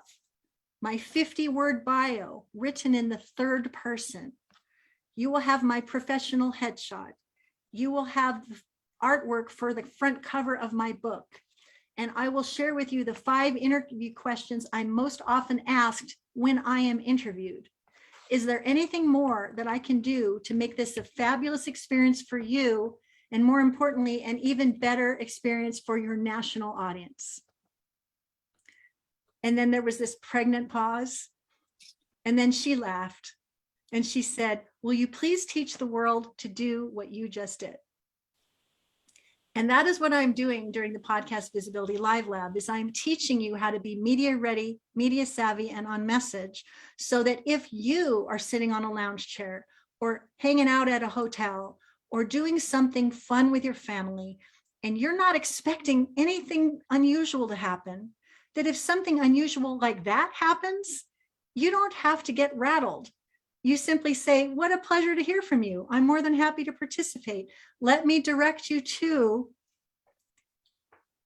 my 50-word bio written in the third person. You will have my professional headshot. You will have artwork for the front cover of my book. And I will share with you the 5 interview questions I'm most often asked when I am interviewed. Is there anything more that I can do to make this a fabulous experience for you? And more importantly, an even better experience for your national audience? And then there was this pregnant pause. And then she laughed and she said, will you please teach the world to do what you just did? And that is what I'm doing during the Podcast Visibility Live Lab, is I'm teaching you how to be media ready, media savvy, and on message, so that if you are sitting on a lounge chair or hanging out at a hotel or doing something fun with your family, and you're not expecting anything unusual to happen, that if something unusual like that happens, you don't have to get rattled. You simply say, what a pleasure to hear from you. I'm more than happy to participate. Let me direct you to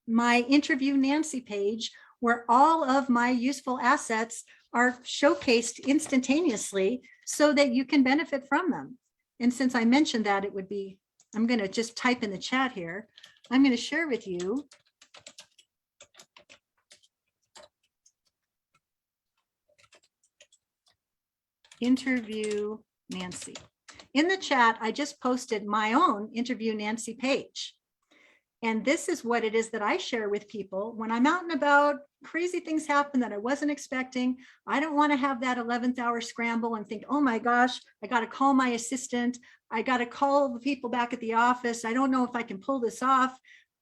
my Interview Nancy page, where all of my useful assets are showcased instantaneously so that you can benefit from them. And since I mentioned that, it would be, I'm going to just type in the chat here. I'm going to share with you Interview Nancy. In the chat, I just posted my own Interview Nancy page. And this is what it is that I share with people when I'm out and about. Crazy things happen that I wasn't expecting. I don't want to have that 11th hour scramble and think, oh my gosh, I got to call my assistant. I got to call the people back at the office. I don't know if I can pull this off.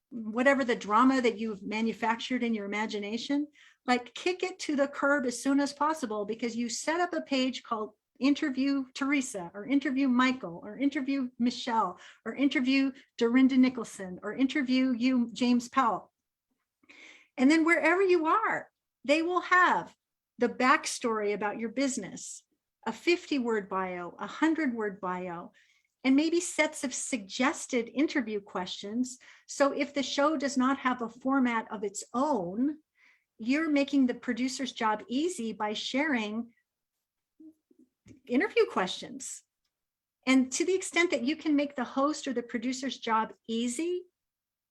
Whatever the drama that you've manufactured in your imagination, like, kick it to the curb as soon as possible, because you set up a page called Interview Teresa, or Interview Michael, or Interview Michelle, or Interview Dorinda Nicholson, or Interview you, James Powell. And then wherever you are, they will have the backstory about your business, a 50-word bio, a 100-word bio, and maybe sets of suggested interview questions. So if the show does not have a format of its own, you're making the producer's job easy by sharing interview questions. And to the extent that you can make the host or the producer's job easy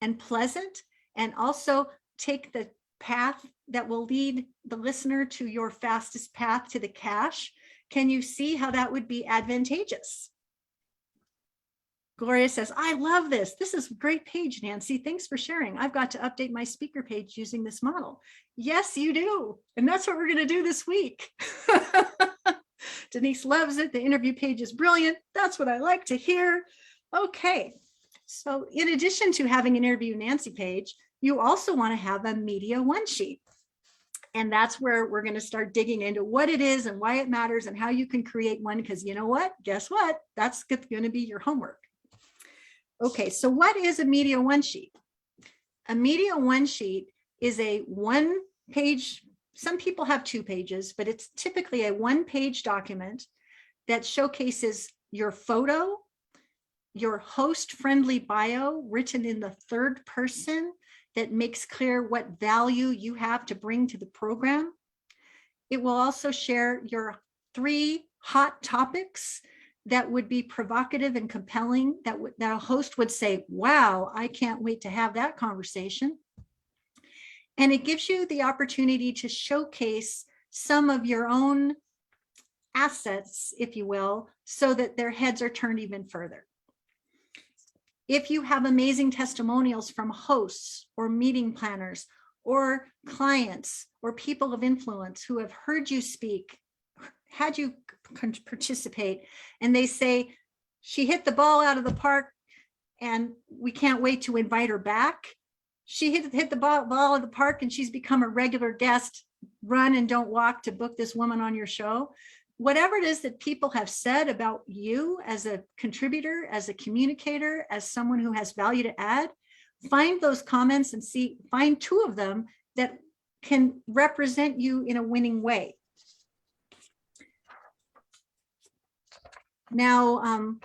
and pleasant, and also take the path that will lead the listener to your fastest path to the cash, can you see how that would be advantageous? Gloria says, I love this. This is a great page, Nancy. Thanks for sharing. I've got to update my speaker page using this model. Yes, you do. And that's what we're going to do this week. Denise loves it. The interview page is brilliant. That's what I like to hear. Okay. So in addition to having an Interview Nancy page, you also want to have a Media One Sheet. And that's where we're going to start digging into what it is and why it matters and how you can create one. Because you know what? Guess what? That's going to be your homework. Okay, so what is a media one sheet? A media one sheet is a one-page, some people have 2 pages, but it's typically a one-page document that showcases your photo, your host-friendly bio written in the third person that makes clear what value you have to bring to the program. It will also share your 3 hot topics that would be provocative and compelling, that a host would say, wow, I can't wait to have that conversation. And it gives you the opportunity to showcase some of your own assets, if you will, so that their heads are turned even further. If you have amazing testimonials from hosts or meeting planners or clients or people of influence who have heard you speak, had you participate, and they say, she hit the ball out of the park and we can't wait to invite her back. She hit the ball out of the park and she's become a regular guest. Run and don't walk to book this woman on your show. Whatever it is that people have said about you as a contributor, as a communicator, as someone who has value to add, find those comments and find 2 of them that can represent you in a winning way. Now,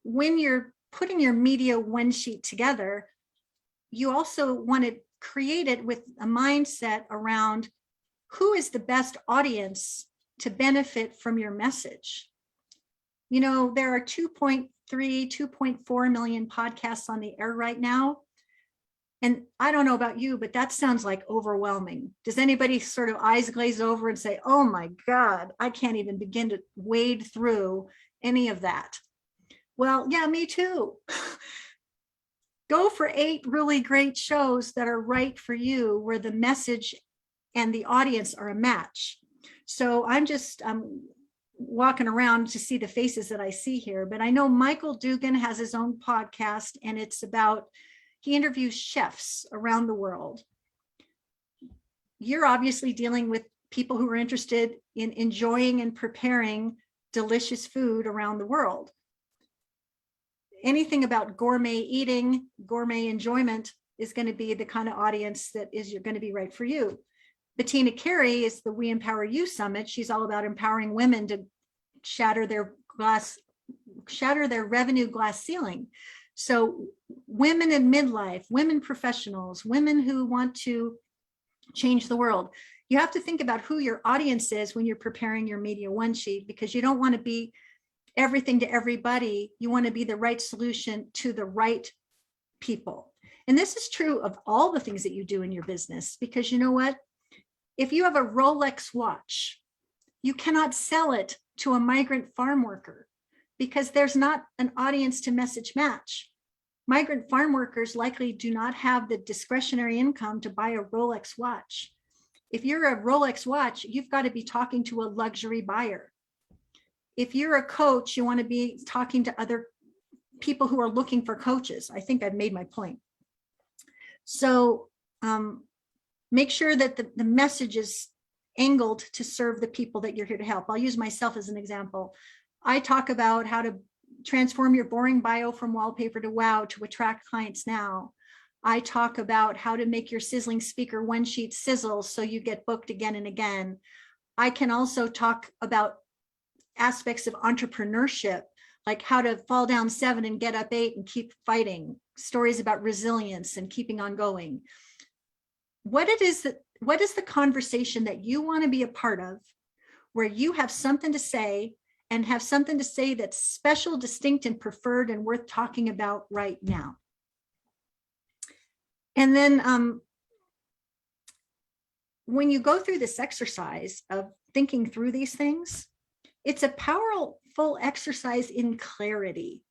when you're putting your media one sheet together, you also want to create it with a mindset around who is the best audience to benefit from your message. You know, there are 2.3, 2.4 million podcasts on the air right now. And I don't know about you, but that sounds like overwhelming. Does anybody sort of eyes glaze over and say, oh my God, I can't even begin to wade through any of that? Well, yeah, me too. Go for 8 really great shows that are right for you, where the message and the audience are a match. So I'm just walking around to see the faces that I see here, but I know Michael Dugan has his own podcast, and it's about, he interviews chefs around the world. You're obviously dealing with people who are interested in enjoying and preparing delicious food around the world. Anything about gourmet eating, gourmet enjoyment is going to be the kind of audience that is going to be right for you. Bettina Carey is the We Empower You Summit. She's all about empowering women to shatter their revenue glass ceiling. So women in midlife, women professionals, women who want to change the world. You have to think about who your audience is when you're preparing your media one sheet, because you don't want to be everything to everybody. You want to be the right solution to the right people. And this is true of all the things that you do in your business, because you know what? If you have a Rolex watch, you cannot sell it to a migrant farm worker, because there's not an audience to message match. Migrant farm workers likely do not have the discretionary income to buy a Rolex watch. If you're a Rolex watch, you've got to be talking to a luxury buyer. If you're a coach, you want to be talking to other people who are looking for coaches. I think I've made my point. So make sure that the message is angled to serve the people that you're here to help. I'll use myself as an example. I talk about how to transform your boring bio from wallpaper to wow to attract clients now. I talk about how to make your sizzling speaker one sheet sizzle so you get booked again and again. I can also talk about aspects of entrepreneurship, like how to fall down 7 and get up 8 and keep fighting, stories about resilience and keeping on going. What is the conversation that you want to be a part of, where you have something to say, and have something to say that's special, distinct, and preferred and worth talking about right now? And then when you go through this exercise of thinking through these things, it's a powerful exercise in clarity.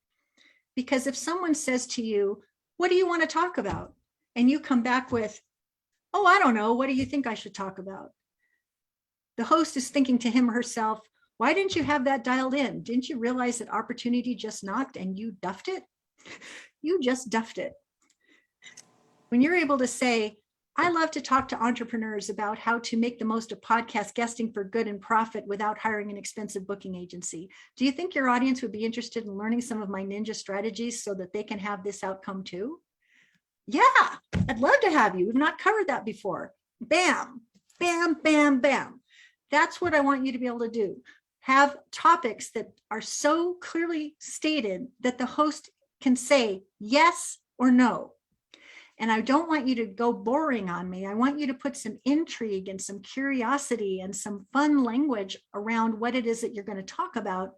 Because if someone says to you, what do you want to talk about? And you come back with, oh, I don't know, what do you think I should talk about? The host is thinking to him or herself, why didn't you have that dialed in? Didn't you realize that opportunity just knocked and you duffed it? You just duffed it. When you're able to say, I love to talk to entrepreneurs about how to make the most of podcast guesting for good and profit without hiring an expensive booking agency. Do you think your audience would be interested in learning some of my ninja strategies so that they can have this outcome too? Yeah, I'd love to have you. We've not covered that before. Bam, bam, bam, bam. That's what I want you to be able to do. Have topics that are so clearly stated that the host can say yes or no. And I don't want you to go boring on me. I want you to put some intrigue and some curiosity and some fun language around what it is that you're going to talk about.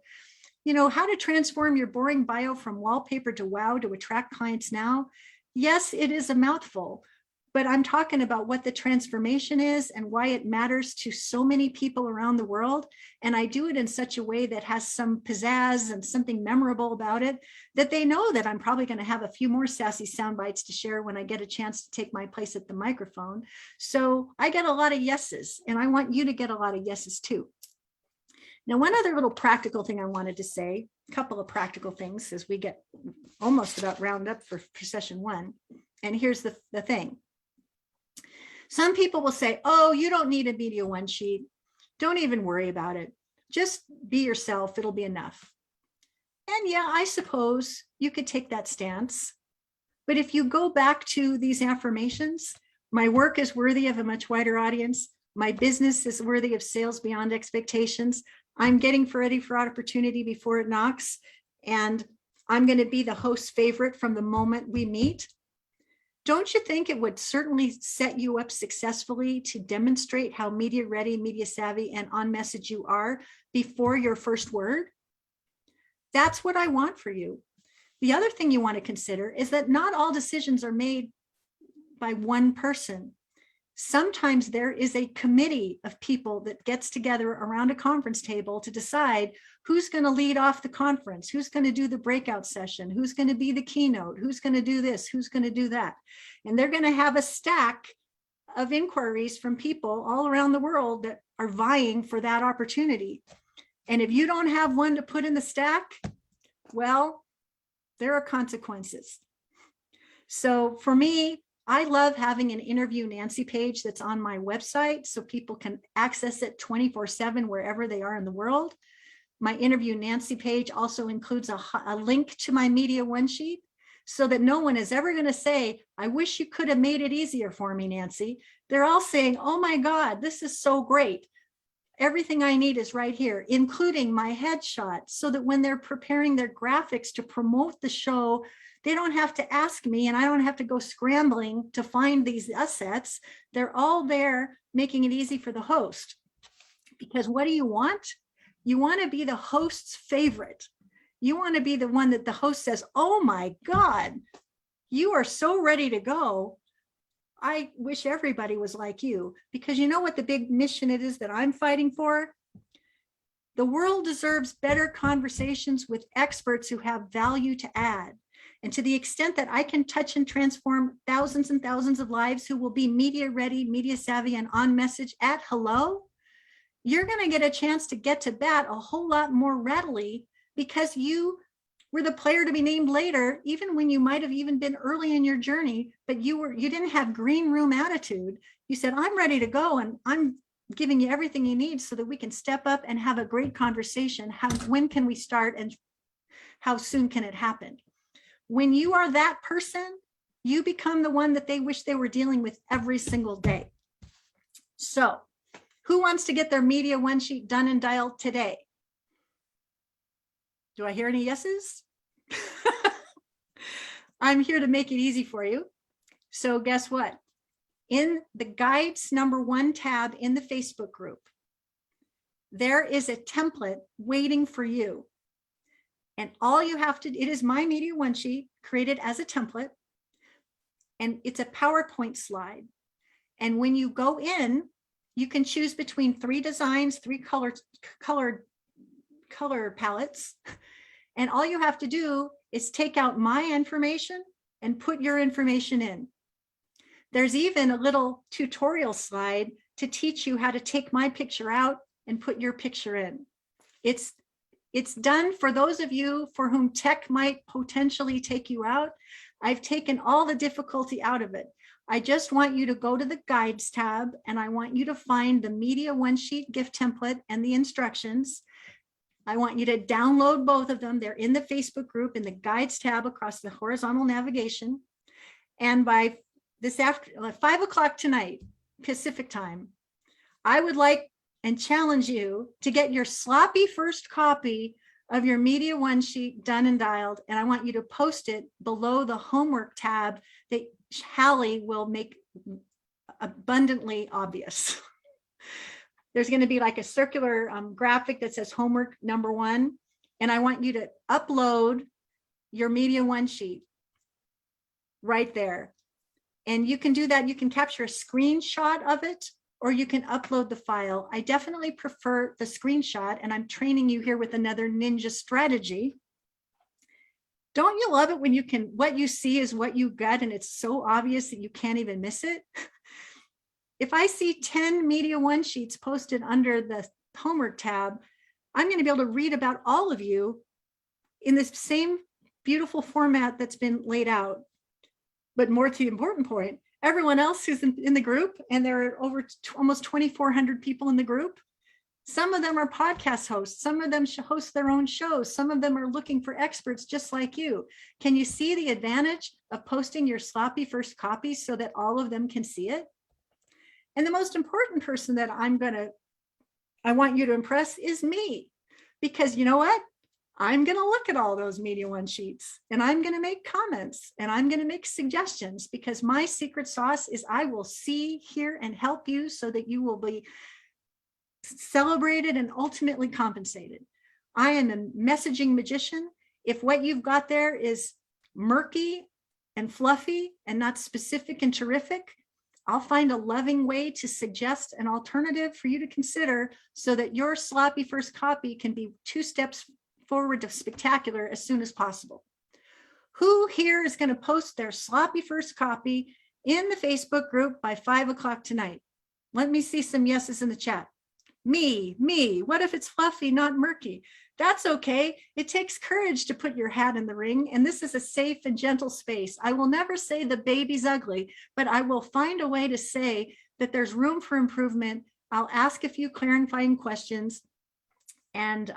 You know, how to transform your boring bio from wallpaper to wow to attract clients now. Yes, it is a mouthful, but I'm talking about what the transformation is and why it matters to so many people around the world. And I do it in such a way that has some pizzazz and something memorable about it, that they know that I'm probably going to have a few more sassy sound bites to share when I get a chance to take my place at the microphone. So I get a lot of yeses, and I want you to get a lot of yeses too. Now, one other little practical thing I wanted to say, a couple of practical things as we get almost about round up for session one. And here's the thing. Some people will say, oh, you don't need a media one sheet. Don't even worry about it. Just be yourself. It'll be enough. And yeah, I suppose you could take that stance. But if you go back to these affirmations, my work is worthy of a much wider audience. My business is worthy of sales beyond expectations. I'm getting ready for opportunity before it knocks. And I'm going to be the host's favorite from the moment we meet. Don't you think it would certainly set you up successfully to demonstrate how media ready, media savvy, and on message you are before your first word? That's what I want for you. The other thing you want to consider is that not all decisions are made by one person. Sometimes there is a committee of people that gets together around a conference table to decide who's going to lead off the conference, who's going to do the breakout session, who's going to be the keynote, who's going to do this, who's going to do that. And they're going to have a stack of inquiries from people all around the world that are vying for that opportunity. And if you don't have one to put in the stack, well, there are consequences. So for me, I love having an Interview Nancy page that's on my website so people can access it 24/7 wherever they are in the world. My Interview Nancy page also includes a link to my Media One sheet so that no one is ever going to say, I wish you could have made it easier for me, Nancy. They're all saying, oh my God, this is so great. Everything I need is right here, including my headshot, so that when they're preparing their graphics to promote the show, they don't have to ask me and I don't have to go scrambling to find these assets. They're all there, making it easy for the host. Because what do you want? You want to be the host's favorite. You want to be the one that the host says, oh my God, you are so ready to go. I wish everybody was like you, because you know what the big mission it is that I'm fighting for? The world deserves better conversations with experts who have value to add. And to the extent that I can touch and transform thousands and thousands of lives who will be media ready, media savvy, and on message at hello, you're going to get a chance to get to bat a whole lot more readily because you were the player to be named later, even when you might have even been early in your journey, but you didn't have green room attitude. You said, I'm ready to go and I'm giving you everything you need so that we can step up and have a great conversation. When can we start and how soon can it happen? When you are that person, you become the one that they wish they were dealing with every single day. So who wants to get their Media One sheet done and dialed today? Do I hear any yeses? I'm here to make it easy for you. So guess what? In the guides #1 tab in the Facebook group, there is a template waiting for you. And all you have to, it is my Media One sheet created as a template, and it's a PowerPoint slide. And when you go in, you can choose between 3 designs, 3 color palettes. And all you have to do is take out my information and put your information in. There's even a little tutorial slide to teach you how to take my picture out and put your picture in. It's done for those of you for whom tech might potentially take you out. I've taken all the difficulty out of it. I just want you to go to the guides tab and I want you to find the media one sheet gift template and the instructions. I want you to download both of them. They're in the Facebook group in the guides tab across the horizontal navigation. And by this after 5 o'clock tonight, Pacific time, I would like and challenge you to get your sloppy first copy of your media one sheet done and dialed. And I want you to post it below the homework tab that Hallie will make abundantly obvious. There's going to be like a circular graphic that says homework number 1. And I want you to upload your media one sheet right there. And you can do that. You can capture a screenshot of it, or you can upload the file. I definitely prefer the screenshot, and I'm training you here with another ninja strategy. Don't you love it when you can, what you see is what you got, and it's so obvious that you can't even miss it? If I see 10 media one sheets posted under the homework tab, I'm going to be able to read about all of you in the same beautiful format that's been laid out. But more to the important point, everyone else who's in the group, and there are over almost 2,400 people in the group. Some of them are podcast hosts. Some of them host their own shows. Some of them are looking for experts just like you. Can you see the advantage of posting your sloppy first copy so that all of them can see it? And the most important person that I want you to impress is me, because you know what? I'm going to look at all those media one sheets and I'm going to make comments and I'm going to make suggestions, because my secret sauce is I will see, hear, and help you so that you will be celebrated and ultimately compensated. I am a messaging magician. If what you've got there is murky and fluffy and not specific and terrific, I'll find a loving way to suggest an alternative for you to consider so that your sloppy first copy can be 2 steps forward to spectacular as soon as possible. Who here is going to post their sloppy first copy in the Facebook group by 5 o'clock tonight? Let me see some yeses in the chat. Me. What if it's fluffy, not murky? That's okay. It takes courage to put your hat in the ring, and this is a safe and gentle space. I will never say the baby's ugly, but I will find a way to say that there's room for improvement. I'll ask a few clarifying questions, and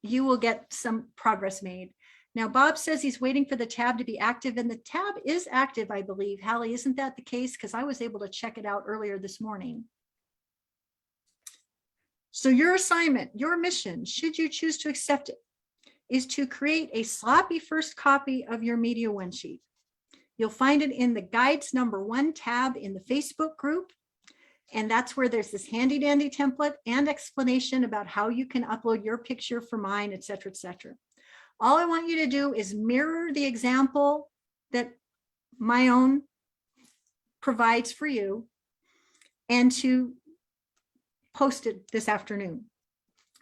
you will get some progress made. Now, Bob says he's waiting for the tab to be active, and the tab is active, I believe. Hallie, isn't that the case? Because I was able to check it out earlier this morning. So your assignment, your mission, should you choose to accept it, is to create a sloppy first copy of your media one sheet. You'll find it in the guides number 1 tab in the Facebook group. And that's where there's this handy dandy template and explanation about how you can upload your picture for mine, et cetera, et cetera. All I want you to do is mirror the example that my own provides for you and to post it this afternoon.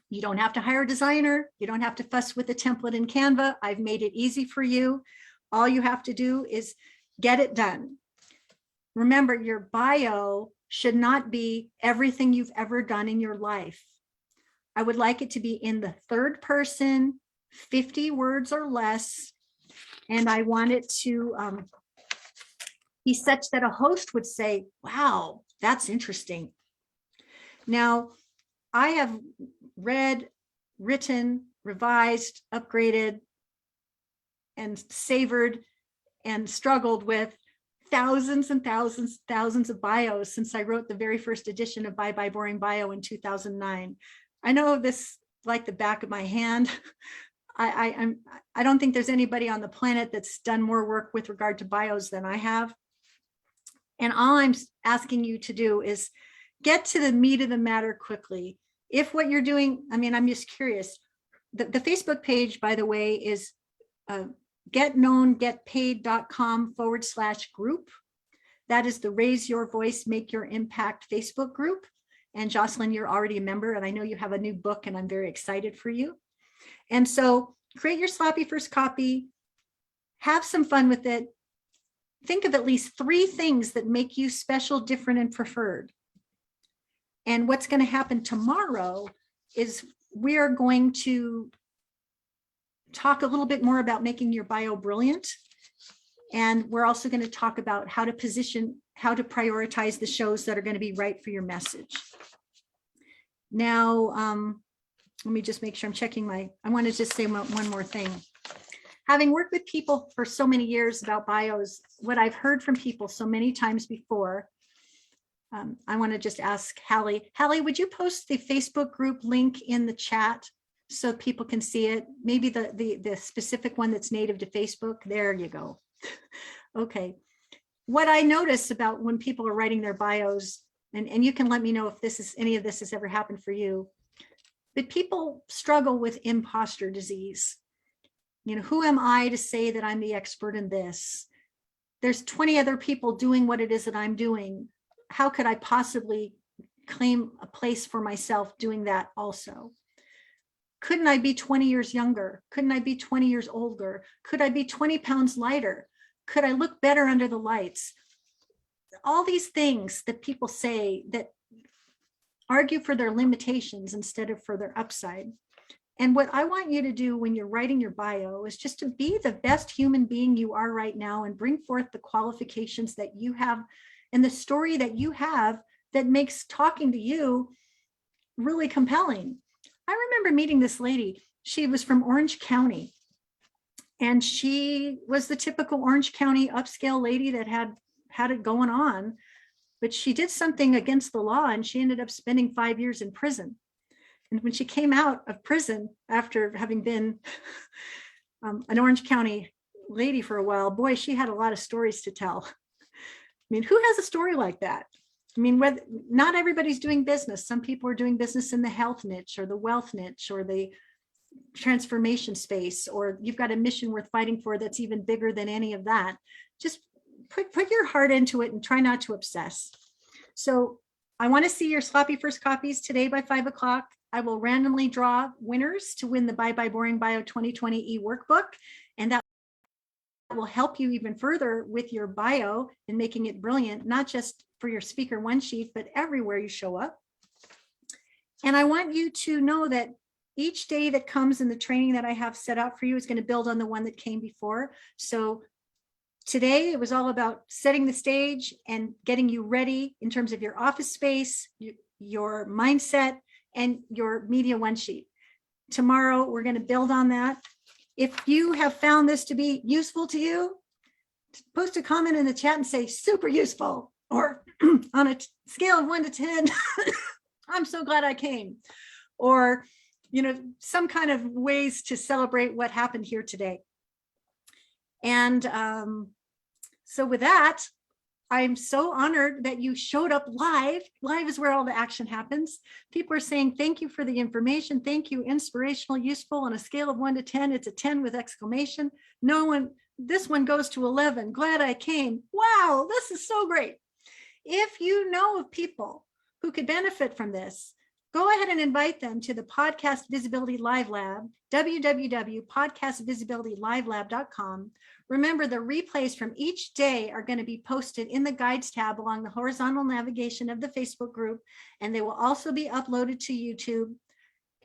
You don't have to hire a designer. You don't have to fuss with the template in Canva. I've made it easy for you. All you have to do is get it done. Remember, your bio should not be everything you've ever done in your life. I would like it to be in the 3rd person, 50 words or less. And I want it to be such that a host would say, wow, that's interesting. Now, I have read, written, revised, upgraded, and savored and struggled with thousands and thousands of bios since I wrote the very first edition of Bye Bye Boring Bio in 2009. I know this like the back of my hand. I don't think there's anybody on the planet that's done more work with regard to bios than I have. And all I'm asking you to do is get to the meat of the matter quickly. If what you're doing, I mean, I'm just curious. The Facebook page, by the way, is getknowngetpaid.com/group. That is the Raise Your Voice, Make Your Impact Facebook group. And Jocelyn, you're already a member, and I know you have a new book, and I'm very excited for you. And so create your sloppy first copy, have some fun with it. Think of at least 3 things that make you special, different, and preferred. And what's going to happen tomorrow is we are going to talk a little bit more about making your bio brilliant. And we're also going to talk about how to prioritize the shows that are going to be right for your message. Now, let me just make sure I'm checking I want to just say one more thing. Having worked with people for so many years about bios, what I've heard from people so many times before, I want to just ask Hallie. Hallie, would you post the Facebook group link in the chat so people can see it? Maybe the specific one that's native to Facebook. There you go. Okay. What I notice about when people are writing their bios, and you can let me know if any of this has ever happened for you, but people struggle with imposter disease. You know, who am I to say that I'm the expert in this? There's 20 other people doing what it is that I'm doing. How could I possibly claim a place for myself doing that also? Couldn't I be 20 years younger? Couldn't I be 20 years older? Could I be 20 pounds lighter? Could I look better under the lights? All these things that people say that argue for their limitations instead of for their upside. And what I want you to do when you're writing your bio is just to be the best human being you are right now and bring forth the qualifications that you have and the story that you have that makes talking to you really compelling. I remember meeting this lady. She was from Orange County, and she was the typical Orange County upscale lady that had it going on, but she did something against the law and she ended up spending 5 years in prison. And when she came out of prison after having been an Orange County lady for a while, boy, she had a lot of stories to tell. I mean, who has a story like that? I mean, not everybody's doing business. Some people are doing business in the health niche or the wealth niche or the transformation space, or you've got a mission worth fighting for that's even bigger than any of that. Just put your heart into it and try not to obsess. So I want to see your sloppy first copies today by 5 o'clock. I will randomly draw winners to win the Bye Bye Boring Bio 2020 e-workbook, and that will help you even further with your bio and making it brilliant, not just for your speaker one sheet, but everywhere you show up. And I want you to know that each day that comes in the training that I have set out for you is going to build on the one that came before. So today it was all about setting the stage and getting you ready in terms of your office space, your mindset, and your media one sheet. Tomorrow, we're going to build on that. If you have found this to be useful to you, post a comment in the chat and say super useful, or on a scale of 1 to 10, I'm so glad I came, or some kind of ways to celebrate what happened here today. And so with that, I'm so honored that you showed up live. Live is where all the action happens. People are saying, thank you for the information. Thank you, inspirational, useful. On a scale of 1 to 10, it's a 10 with exclamation. This one goes to 11. Glad I came. Wow, this is so great. If you know of people who could benefit from this, go ahead and invite them to the Podcast Visibility Live Lab, www.podcastvisibilitylivelab.com. Remember, the replays from each day are going to be posted in the guides tab along the horizontal navigation of the Facebook group, and they will also be uploaded to YouTube,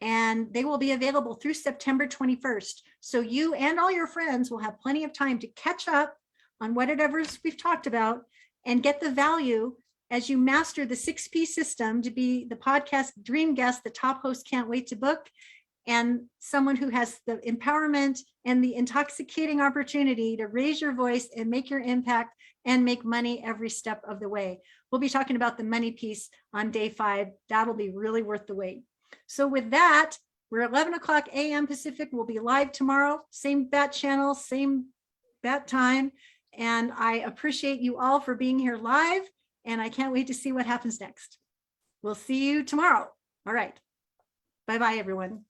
and they will be available through September 21st. So you and all your friends will have plenty of time to catch up on whatever we've talked about and get the value as you master the 6P system to be the podcast dream guest the top host can't wait to book, and someone who has the empowerment and the intoxicating opportunity to raise your voice and make your impact and make money every step of the way. We'll be talking about the money piece on day 5. That'll be really worth the wait. So with that, we're 11 o'clock a.m. Pacific. We'll be live tomorrow, same bat channel, same bat time. And I appreciate you all for being here live, and I can't wait to see what happens next. We'll see you tomorrow. All right. Bye-bye, everyone.